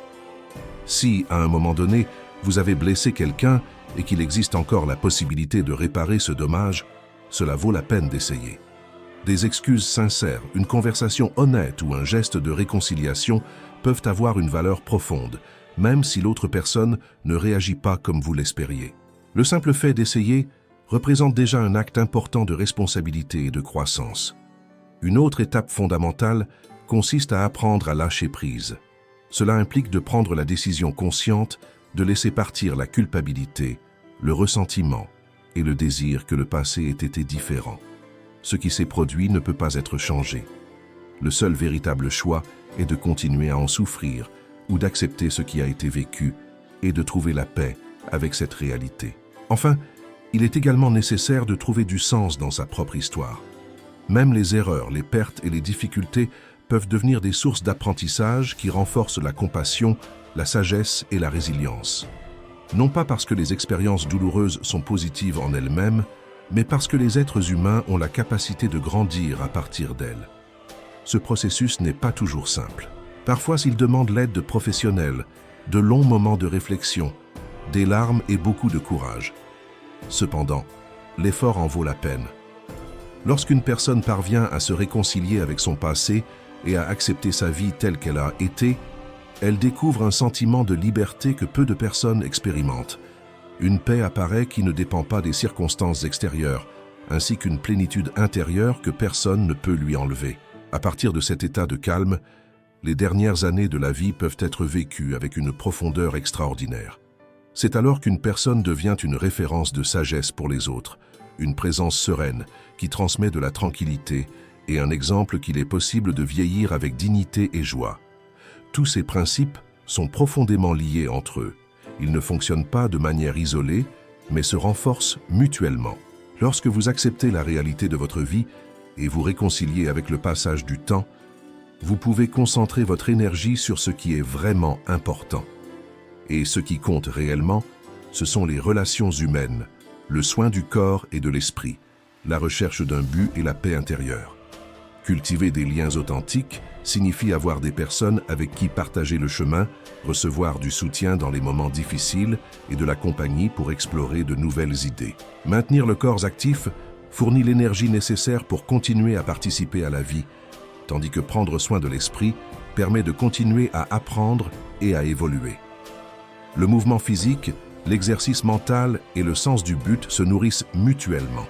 Si, à un moment donné, vous avez blessé quelqu'un et qu'il existe encore la possibilité de réparer ce dommage, cela vaut la peine d'essayer. Des excuses sincères, une conversation honnête ou un geste de réconciliation peuvent avoir une valeur profonde, même si l'autre personne ne réagit pas comme vous l'espériez. Le simple fait d'essayer représente déjà un acte important de responsabilité et de croissance. Une autre étape fondamentale consiste à apprendre à lâcher prise. Cela implique de prendre la décision consciente de laisser partir la culpabilité, le ressentiment et le désir que le passé ait été différent. Ce qui s'est produit ne peut pas être changé. Le seul véritable choix est de continuer à en souffrir ou d'accepter ce qui a été vécu et de trouver la paix avec cette réalité. Enfin, il est également nécessaire de trouver du sens dans sa propre histoire. Même les erreurs, les pertes et les difficultés peuvent devenir des sources d'apprentissage qui renforcent la compassion, la sagesse et la résilience. Non pas parce que les expériences douloureuses sont positives en elles-mêmes, mais parce que les êtres humains ont la capacité de grandir à partir d'elles. Ce processus n'est pas toujours simple. Parfois, il demande l'aide de professionnels, de longs moments de réflexion, des larmes et beaucoup de courage. Cependant, l'effort en vaut la peine. Lorsqu'une personne parvient à se réconcilier avec son passé et à accepter sa vie telle qu'elle a été, elle découvre un sentiment de liberté que peu de personnes expérimentent. Une paix apparaît qui ne dépend pas des circonstances extérieures, ainsi qu'une plénitude intérieure que personne ne peut lui enlever. À partir de cet état de calme, les dernières années de la vie peuvent être vécues avec une profondeur extraordinaire. C'est alors qu'une personne devient une référence de sagesse pour les autres, une présence sereine qui transmet de la tranquillité et un exemple qu'il est possible de vieillir avec dignité et joie. Tous ces principes sont profondément liés entre eux. Ils ne fonctionnent pas de manière isolée, mais se renforcent mutuellement. Lorsque vous acceptez la réalité de votre vie et vous réconciliez avec le passage du temps, vous pouvez concentrer votre énergie sur ce qui est vraiment important. Et ce qui compte réellement, ce sont les relations humaines, le soin du corps et de l'esprit, la recherche d'un but et la paix intérieure. Cultiver des liens authentiques signifie avoir des personnes avec qui partager le chemin, recevoir du soutien dans les moments difficiles et de la compagnie pour explorer de nouvelles idées. Maintenir le corps actif fournit l'énergie nécessaire pour continuer à participer à la vie, tandis que prendre soin de l'esprit permet de continuer à apprendre et à évoluer. Le mouvement physique, l'exercice mental et le sens du but se nourrissent mutuellement.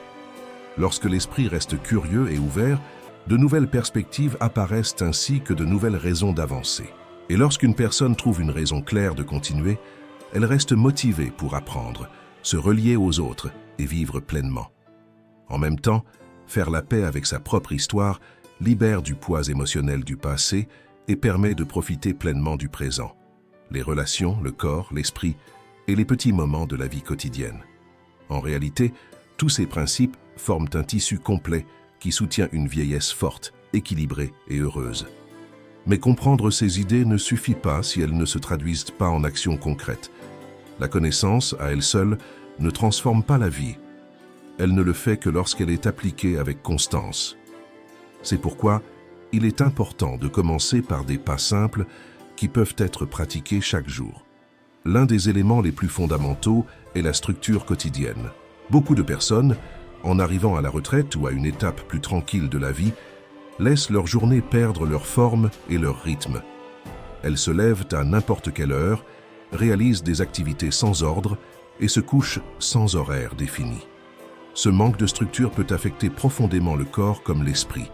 Lorsque l'esprit reste curieux et ouvert, de nouvelles perspectives apparaissent ainsi que de nouvelles raisons d'avancer. Et lorsqu'une personne trouve une raison claire de continuer, elle reste motivée pour apprendre, se relier aux autres et vivre pleinement. En même temps, faire la paix avec sa propre histoire libère du poids émotionnel du passé et permet de profiter pleinement du présent. Les relations, le corps, l'esprit et les petits moments de la vie quotidienne. En réalité, tous ces principes forment un tissu complet qui soutient une vieillesse forte, équilibrée et heureuse. Mais comprendre ces idées ne suffit pas si elles ne se traduisent pas en actions concrètes. La connaissance, à elle seule, ne transforme pas la vie. Elle ne le fait que lorsqu'elle est appliquée avec constance. C'est pourquoi il est important de commencer par des pas simples qui peuvent être pratiqués chaque jour. L'un des éléments les plus fondamentaux est la structure quotidienne. Beaucoup de personnes, en arrivant à la retraite ou à une étape plus tranquille de la vie, laissent leur journée perdre leur forme et leur rythme. Elles se lèvent à n'importe quelle heure, réalisent des activités sans ordre et se couchent sans horaire défini. Ce manque de structure peut affecter profondément le corps comme l'esprit.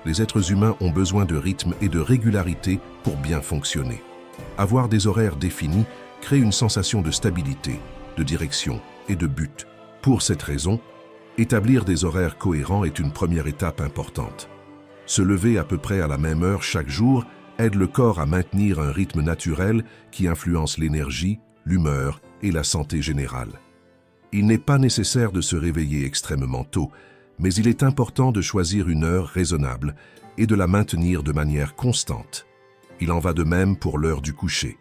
Les êtres humains ont besoin de rythme et de régularité pour bien fonctionner. Avoir des horaires définis crée une sensation de stabilité, de direction et de but. Pour cette raison, établir des horaires cohérents est une première étape importante. Se lever à peu près à la même heure chaque jour aide le corps à maintenir un rythme naturel qui influence l'énergie, l'humeur et la santé générale. Il n'est pas nécessaire de se réveiller extrêmement tôt, mais il est important de choisir une heure raisonnable et de la maintenir de manière constante. Il en va de même pour l'heure du coucher.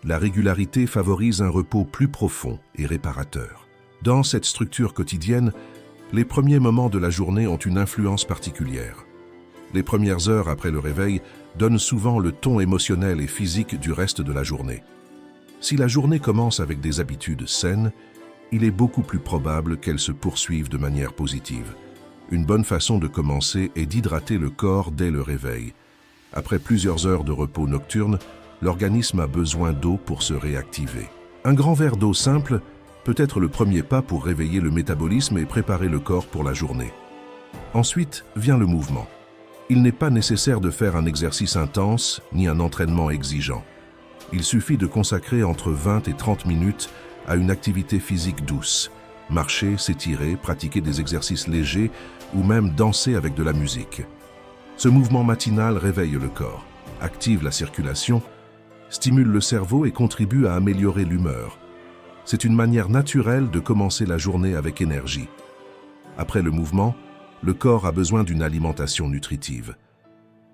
La régularité favorise un repos plus profond et réparateur. Dans cette structure quotidienne, les premiers moments de la journée ont une influence particulière. Les premières heures après le réveil donnent souvent le ton émotionnel et physique du reste de la journée. Si la journée commence avec des habitudes saines, il est beaucoup plus probable qu'elle se poursuive de manière positive. Une bonne façon de commencer est d'hydrater le corps dès le réveil. Après plusieurs heures de repos nocturne, l'organisme a besoin d'eau pour se réactiver. Un grand verre d'eau simple peut être le premier pas pour réveiller le métabolisme et préparer le corps pour la journée. Ensuite vient le mouvement. Il n'est pas nécessaire de faire un exercice intense ni un entraînement exigeant. Il suffit de consacrer entre 20 et 30 minutes à une activité physique douce. Marcher, s'étirer, pratiquer des exercices légers ou même danser avec de la musique. Ce mouvement matinal réveille le corps, active la circulation, stimule le cerveau et contribue à améliorer l'humeur. C'est une manière naturelle de commencer la journée avec énergie. Après le mouvement, le corps a besoin d'une alimentation nutritive.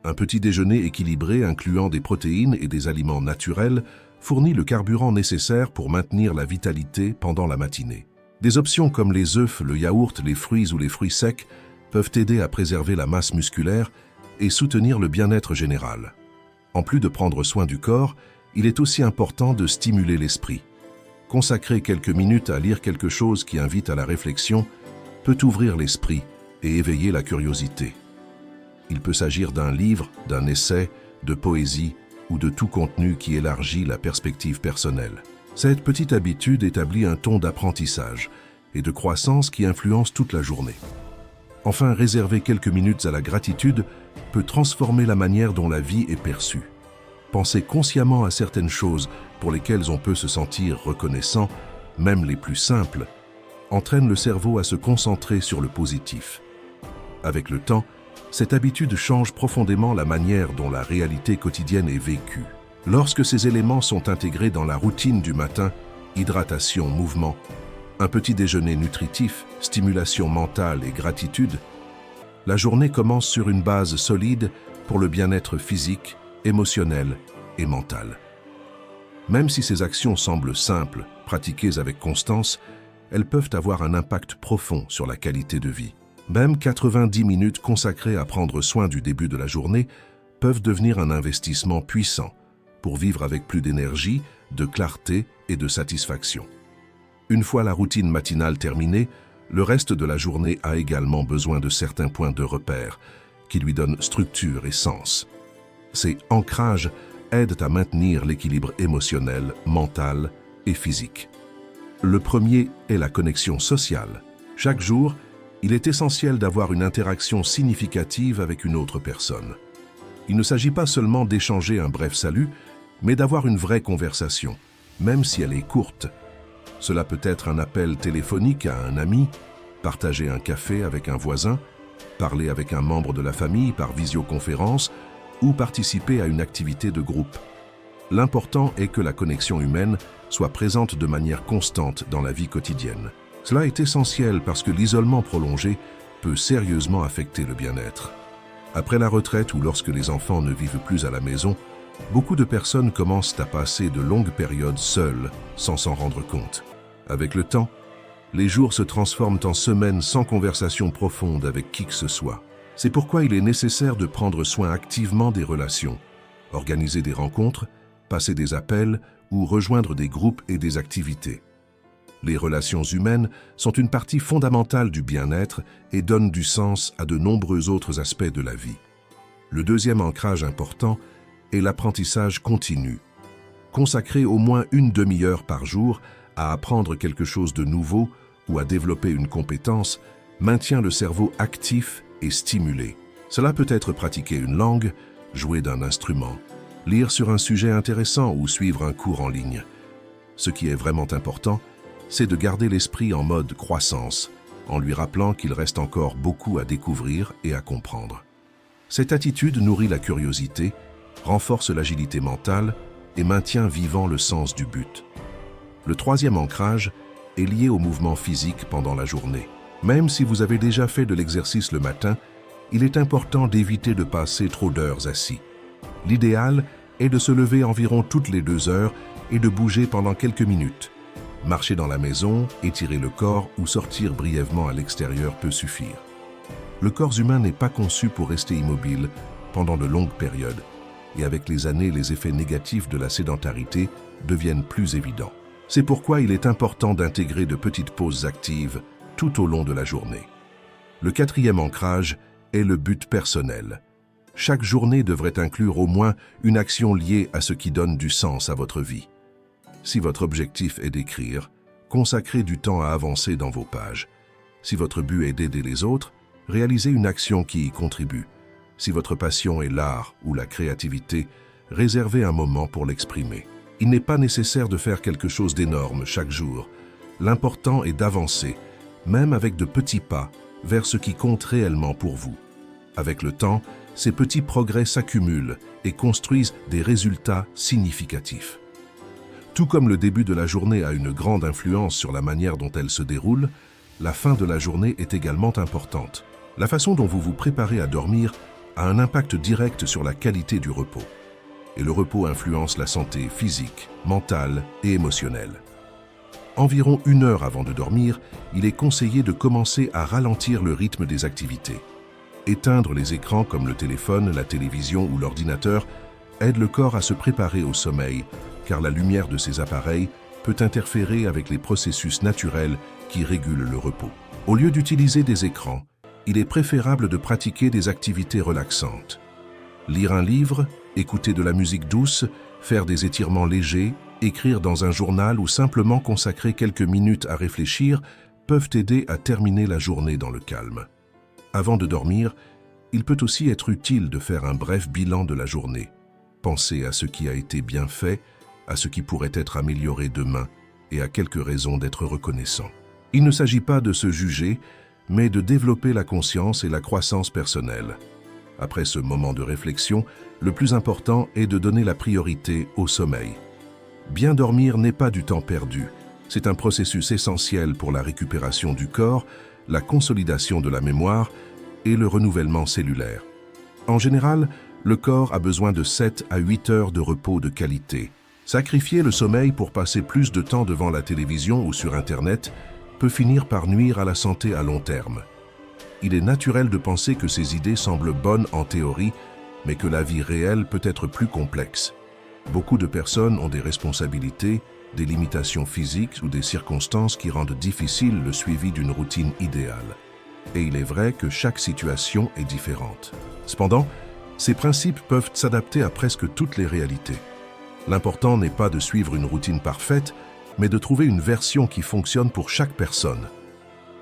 Un petit déjeuner équilibré incluant des protéines et des aliments naturels fournit le carburant nécessaire pour maintenir la vitalité pendant la matinée. Des options comme les œufs, le yaourt, les fruits ou les fruits secs peuvent aider à préserver la masse musculaire et soutenir le bien-être général. En plus de prendre soin du corps, il est aussi important de stimuler l'esprit. Consacrer quelques minutes à lire quelque chose qui invite à la réflexion peut ouvrir l'esprit et éveiller la curiosité. Il peut s'agir d'un livre, d'un essai, de poésie ou de tout contenu qui élargit la perspective personnelle. Cette petite habitude établit un ton d'apprentissage et de croissance qui influence toute la journée. Enfin, réserver quelques minutes à la gratitude peut transformer la manière dont la vie est perçue. Penser consciemment à certaines choses pour lesquelles on peut se sentir reconnaissant, même les plus simples, entraîne le cerveau à se concentrer sur le positif. Avec le temps, cette habitude change profondément la manière dont la réalité quotidienne est vécue. Lorsque ces éléments sont intégrés dans la routine du matin, hydratation, mouvement, un petit déjeuner nutritif, stimulation mentale et gratitude, la journée commence sur une base solide pour le bien-être physique, émotionnel et mental. Même si ces actions semblent simples, pratiquées avec constance, elles peuvent avoir un impact profond sur la qualité de vie. Même 90 minutes consacrées à prendre soin du début de la journée peuvent devenir un investissement puissant pour vivre avec plus d'énergie, de clarté et de satisfaction. Une fois la routine matinale terminée, le reste de la journée a également besoin de certains points de repère qui lui donnent structure et sens. Ces ancrages aident à maintenir l'équilibre émotionnel, mental et physique. Le premier est la connexion sociale. Chaque jour, Il est essentiel d'avoir une interaction significative avec une autre personne. Il ne s'agit pas seulement d'échanger un bref salut, mais d'avoir une vraie conversation, même si elle est courte. Cela peut être un appel téléphonique à un ami, partager un café avec un voisin, parler avec un membre de la famille par visioconférence ou participer à une activité de groupe. L'important est que la connexion humaine soit présente de manière constante dans la vie quotidienne. Cela est essentiel parce que l'isolement prolongé peut sérieusement affecter le bien-être. Après la retraite ou lorsque les enfants ne vivent plus à la maison, beaucoup de personnes commencent à passer de longues périodes seules sans s'en rendre compte. Avec le temps, les jours se transforment en semaines sans conversation profonde avec qui que ce soit. C'est pourquoi il est nécessaire de prendre soin activement des relations, organiser des rencontres, passer des appels ou rejoindre des groupes et des activités. Les relations humaines sont une partie fondamentale du bien-être et donnent du sens à de nombreux autres aspects de la vie. Le deuxième ancrage important est l'apprentissage continu. Consacrer au moins une demi-heure par jour à apprendre quelque chose de nouveau ou à développer une compétence maintient le cerveau actif et stimulé. Cela peut être pratiquer une langue, jouer d'un instrument, lire sur un sujet intéressant ou suivre un cours en ligne. Ce qui est vraiment important, c'est de garder l'esprit en mode croissance, en lui rappelant qu'il reste encore beaucoup à découvrir et à comprendre. Cette attitude nourrit la curiosité, renforce l'agilité mentale et maintient vivant le sens du but. Le troisième ancrage est lié au mouvement physique pendant la journée. Même si vous avez déjà fait de l'exercice le matin, il est important d'éviter de passer trop d'heures assis. L'idéal est de se lever environ toutes les 2 heures et de bouger pendant quelques minutes. Marcher dans la maison, étirer le corps ou sortir brièvement à l'extérieur peut suffire. Le corps humain n'est pas conçu pour rester immobile pendant de longues périodes, et avec les années, les effets négatifs de la sédentarité deviennent plus évidents. C'est pourquoi il est important d'intégrer de petites pauses actives tout au long de la journée. Le quatrième ancrage est le but personnel. Chaque journée devrait inclure au moins une action liée à ce qui donne du sens à votre vie. Si votre objectif est d'écrire, consacrez du temps à avancer dans vos pages. Si votre but est d'aider les autres, réalisez une action qui y contribue. Si votre passion est l'art ou la créativité, réservez un moment pour l'exprimer. Il n'est pas nécessaire de faire quelque chose d'énorme chaque jour. L'important est d'avancer, même avec de petits pas, vers ce qui compte réellement pour vous. Avec le temps, ces petits progrès s'accumulent et construisent des résultats significatifs. Tout comme le début de la journée a une grande influence sur la manière dont elle se déroule, la fin de la journée est également importante. La façon dont vous vous préparez à dormir a un impact direct sur la qualité du repos. Et le repos influence la santé physique, mentale et émotionnelle. Environ 1 heure avant de dormir, il est conseillé de commencer à ralentir le rythme des activités. Éteindre les écrans comme le téléphone, la télévision ou l'ordinateur aide le corps à se préparer au sommeil, car la lumière de ces appareils peut interférer avec les processus naturels qui régulent le repos. Au lieu d'utiliser des écrans, il est préférable de pratiquer des activités relaxantes. Lire un livre, écouter de la musique douce, faire des étirements légers, écrire dans un journal ou simplement consacrer quelques minutes à réfléchir peuvent aider à terminer la journée dans le calme. Avant de dormir, il peut aussi être utile de faire un bref bilan de la journée. Penser à ce qui a été bien fait, à ce qui pourrait être amélioré demain et à quelques raisons d'être reconnaissant. Il ne s'agit pas de se juger, mais de développer la conscience et la croissance personnelle. Après ce moment de réflexion, le plus important est de donner la priorité au sommeil. Bien dormir n'est pas du temps perdu. C'est un processus essentiel pour la récupération du corps, la consolidation de la mémoire et le renouvellement cellulaire. En général, le corps a besoin de 7 à 8 heures de repos de qualité. Sacrifier le sommeil pour passer plus de temps devant la télévision ou sur Internet peut finir par nuire à la santé à long terme. Il est naturel de penser que ces idées semblent bonnes en théorie, mais que la vie réelle peut être plus complexe. Beaucoup de personnes ont des responsabilités, des limitations physiques ou des circonstances qui rendent difficile le suivi d'une routine idéale. Et il est vrai que chaque situation est différente. Cependant, ces principes peuvent s'adapter à presque toutes les réalités. L'important n'est pas de suivre une routine parfaite, mais de trouver une version qui fonctionne pour chaque personne.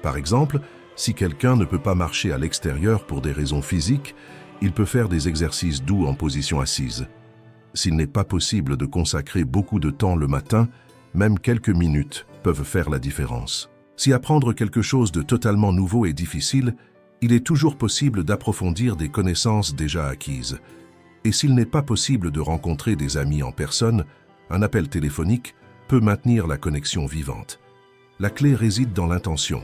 Par exemple, Si quelqu'un ne peut pas marcher à l'extérieur pour des raisons physiques, il peut faire des exercices doux en position assise. S'il n'est pas possible de consacrer beaucoup de temps le matin, même quelques minutes peuvent faire la différence. Si apprendre quelque chose de totalement nouveau est difficile, il est toujours possible d'approfondir des connaissances déjà acquises. Et s'il n'est pas possible de rencontrer des amis en personne, un appel téléphonique peut maintenir la connexion vivante. La clé réside dans l'intention.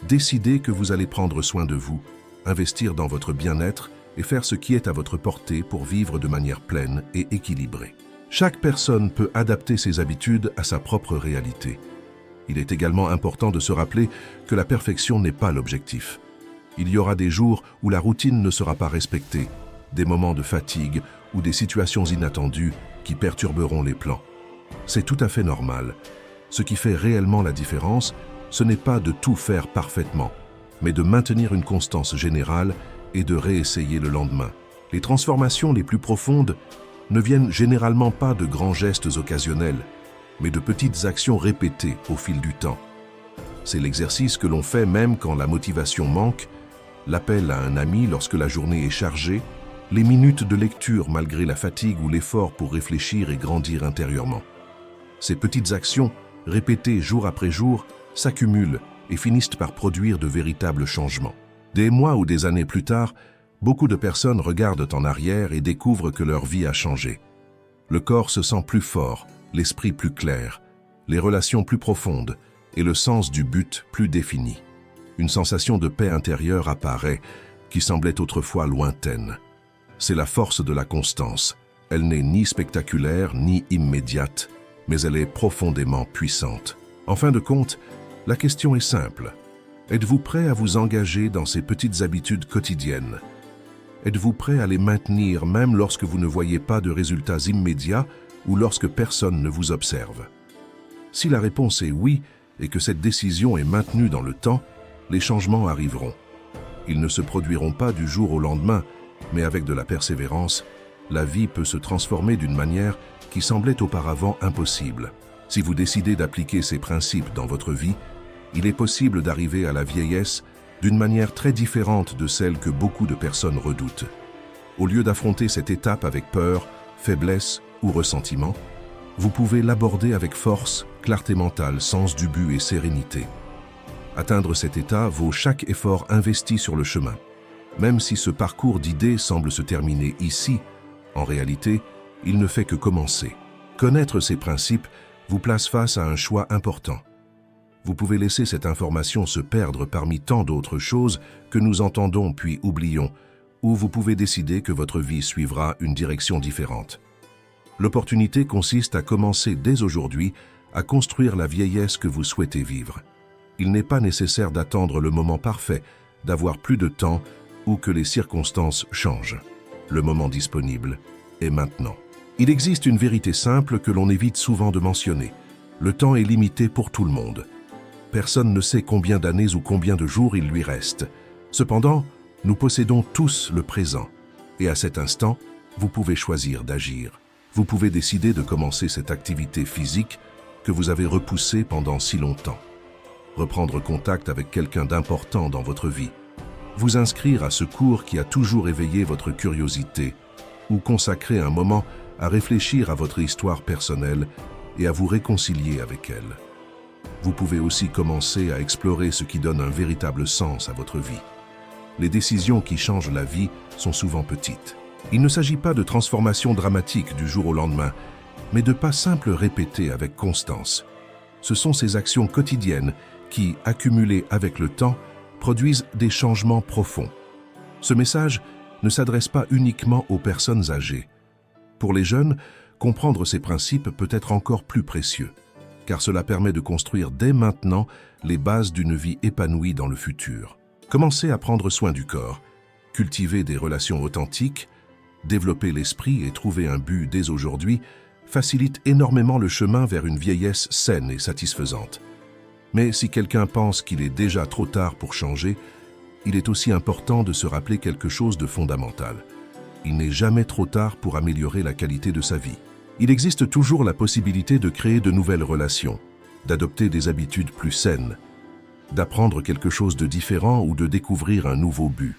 Décidez que vous allez prendre soin de vous, investir dans votre bien-être et faire ce qui est à votre portée pour vivre de manière pleine et équilibrée. Chaque personne peut adapter ses habitudes à sa propre réalité. Il est également important de se rappeler que la perfection n'est pas l'objectif. Il y aura des jours où la routine ne sera pas respectée, des moments de fatigue ou des situations inattendues qui perturberont les plans. C'est tout à fait normal. Ce qui fait réellement la différence, ce n'est pas de tout faire parfaitement, mais de maintenir une constance générale et de réessayer le lendemain. Les transformations les plus profondes ne viennent généralement pas de grands gestes occasionnels, mais de petites actions répétées au fil du temps. C'est l'exercice que l'on fait même quand la motivation manque, l'appel à un ami lorsque la journée est chargée, les minutes de lecture malgré la fatigue ou l'effort pour réfléchir et grandir intérieurement. Ces petites actions, répétées jour après jour, s'accumulent et finissent par produire de véritables changements. Des mois ou des années plus tard, beaucoup de personnes regardent en arrière et découvrent que leur vie a changé. Le corps se sent plus fort, l'esprit plus clair, les relations plus profondes et le sens du but plus défini. Une sensation de paix intérieure apparaît, qui semblait autrefois lointaine. C'est la force de la constance. Elle n'est ni spectaculaire ni immédiate, mais elle est profondément puissante. En fin de compte, la question est simple. Êtes-vous prêt à vous engager dans ces petites habitudes quotidiennes? Êtes-vous prêt à les maintenir même lorsque vous ne voyez pas de résultats immédiats ou lorsque personne ne vous observe? Si la réponse est oui et que cette décision est maintenue dans le temps, les changements arriveront. Ils ne se produiront pas du jour au lendemain, mais avec de la persévérance, la vie peut se transformer d'une manière qui semblait auparavant impossible. Si vous décidez d'appliquer ces principes dans votre vie, il est possible d'arriver à la vieillesse d'une manière très différente de celle que beaucoup de personnes redoutent. Au lieu d'affronter cette étape avec peur, faiblesse ou ressentiment, vous pouvez l'aborder avec force, clarté mentale, sens du but et sérénité. Atteindre cet état vaut chaque effort investi sur le chemin. Même si ce parcours d'idées semble se terminer ici, en réalité, il ne fait que commencer. Connaître ces principes vous place face à un choix important. Vous pouvez laisser cette information se perdre parmi tant d'autres choses que nous entendons puis oublions, ou vous pouvez décider que votre vie suivra une direction différente. L'opportunité consiste à commencer dès aujourd'hui à construire la vieillesse que vous souhaitez vivre. Il n'est pas nécessaire d'attendre le moment parfait, d'avoir plus de temps ou que les circonstances changent. Le moment disponible est maintenant. Il existe une vérité simple que l'on évite souvent de mentionner. Le temps est limité pour tout le monde. Personne ne sait combien d'années ou combien de jours il lui reste. Cependant, nous possédons tous le présent. Et à cet instant, vous pouvez choisir d'agir. Vous pouvez décider de commencer cette activité physique que vous avez repoussée pendant si longtemps. Reprendre contact avec quelqu'un d'important dans votre vie. Vous inscrire à ce cours qui a toujours éveillé votre curiosité ou consacrer un moment à réfléchir à votre histoire personnelle et à vous réconcilier avec elle. Vous pouvez aussi commencer à explorer ce qui donne un véritable sens à votre vie. Les décisions qui changent la vie sont souvent petites. Il ne s'agit pas de transformations dramatiques du jour au lendemain, mais de pas simples répétés avec constance. Ce sont ces actions quotidiennes qui, accumulées avec le temps, produisent des changements profonds. Ce message ne s'adresse pas uniquement aux personnes âgées. Pour les jeunes, comprendre ces principes peut être encore plus précieux, car cela permet de construire dès maintenant les bases d'une vie épanouie dans le futur. Commencez à prendre soin du corps, cultiver des relations authentiques, développer l'esprit et trouver un but dès aujourd'hui facilite énormément le chemin vers une vieillesse saine et satisfaisante. Mais si quelqu'un pense qu'il est déjà trop tard pour changer, il est aussi important de se rappeler quelque chose de fondamental. Il n'est jamais trop tard pour améliorer la qualité de sa vie. Il existe toujours la possibilité de créer de nouvelles relations, d'adopter des habitudes plus saines, d'apprendre quelque chose de différent ou de découvrir un nouveau but.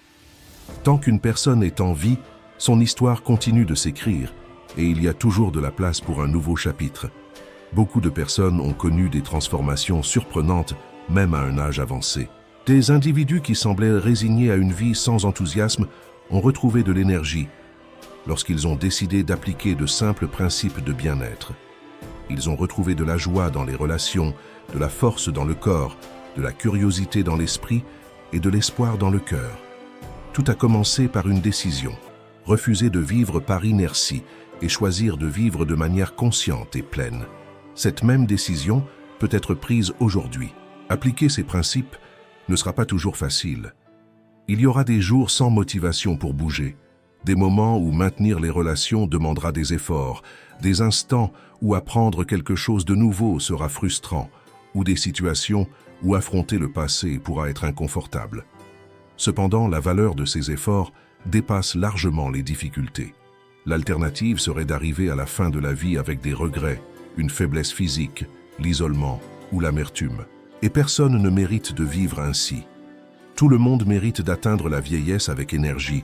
Tant qu'une personne est en vie, son histoire continue de s'écrire et il y a toujours de la place pour un nouveau chapitre. Beaucoup de personnes ont connu des transformations surprenantes, même à un âge avancé. Des individus qui semblaient résignés à une vie sans enthousiasme ont retrouvé de l'énergie lorsqu'ils ont décidé d'appliquer de simples principes de bien-être. Ils ont retrouvé de la joie dans les relations, de la force dans le corps, de la curiosité dans l'esprit et de l'espoir dans le cœur. Tout a commencé par une décision, refuser de vivre par inertie et choisir de vivre de manière consciente et pleine. Cette même décision peut être prise aujourd'hui. Appliquer ces principes ne sera pas toujours facile. Il y aura des jours sans motivation pour bouger, des moments où maintenir les relations demandera des efforts, des instants où apprendre quelque chose de nouveau sera frustrant, ou des situations où affronter le passé pourra être inconfortable. Cependant, la valeur de ces efforts dépasse largement les difficultés. L'alternative serait d'arriver à la fin de la vie avec des regrets, une faiblesse physique, l'isolement ou l'amertume. Et personne ne mérite de vivre ainsi. Tout le monde mérite d'atteindre la vieillesse avec énergie,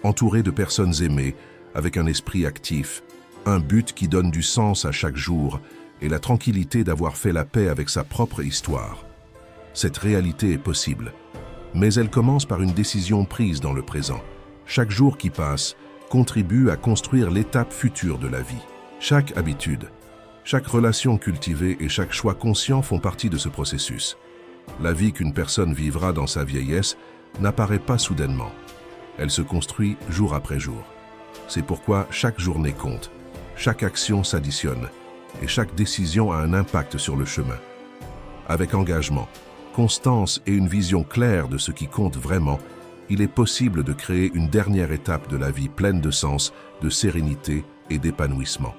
entouré de personnes aimées, avec un esprit actif, un but qui donne du sens à chaque jour et la tranquillité d'avoir fait la paix avec sa propre histoire. Cette réalité est possible, mais elle commence par une décision prise dans le présent. Chaque jour qui passe contribue à construire l'étape future de la vie. Chaque habitude, chaque relation cultivée et chaque choix conscient font partie de ce processus. La vie qu'une personne vivra dans sa vieillesse n'apparaît pas soudainement. Elle se construit jour après jour. C'est pourquoi chaque journée compte, chaque action s'additionne et chaque décision a un impact sur le chemin. Avec engagement, constance et une vision claire de ce qui compte vraiment, il est possible de créer une dernière étape de la vie pleine de sens, de sérénité et d'épanouissement.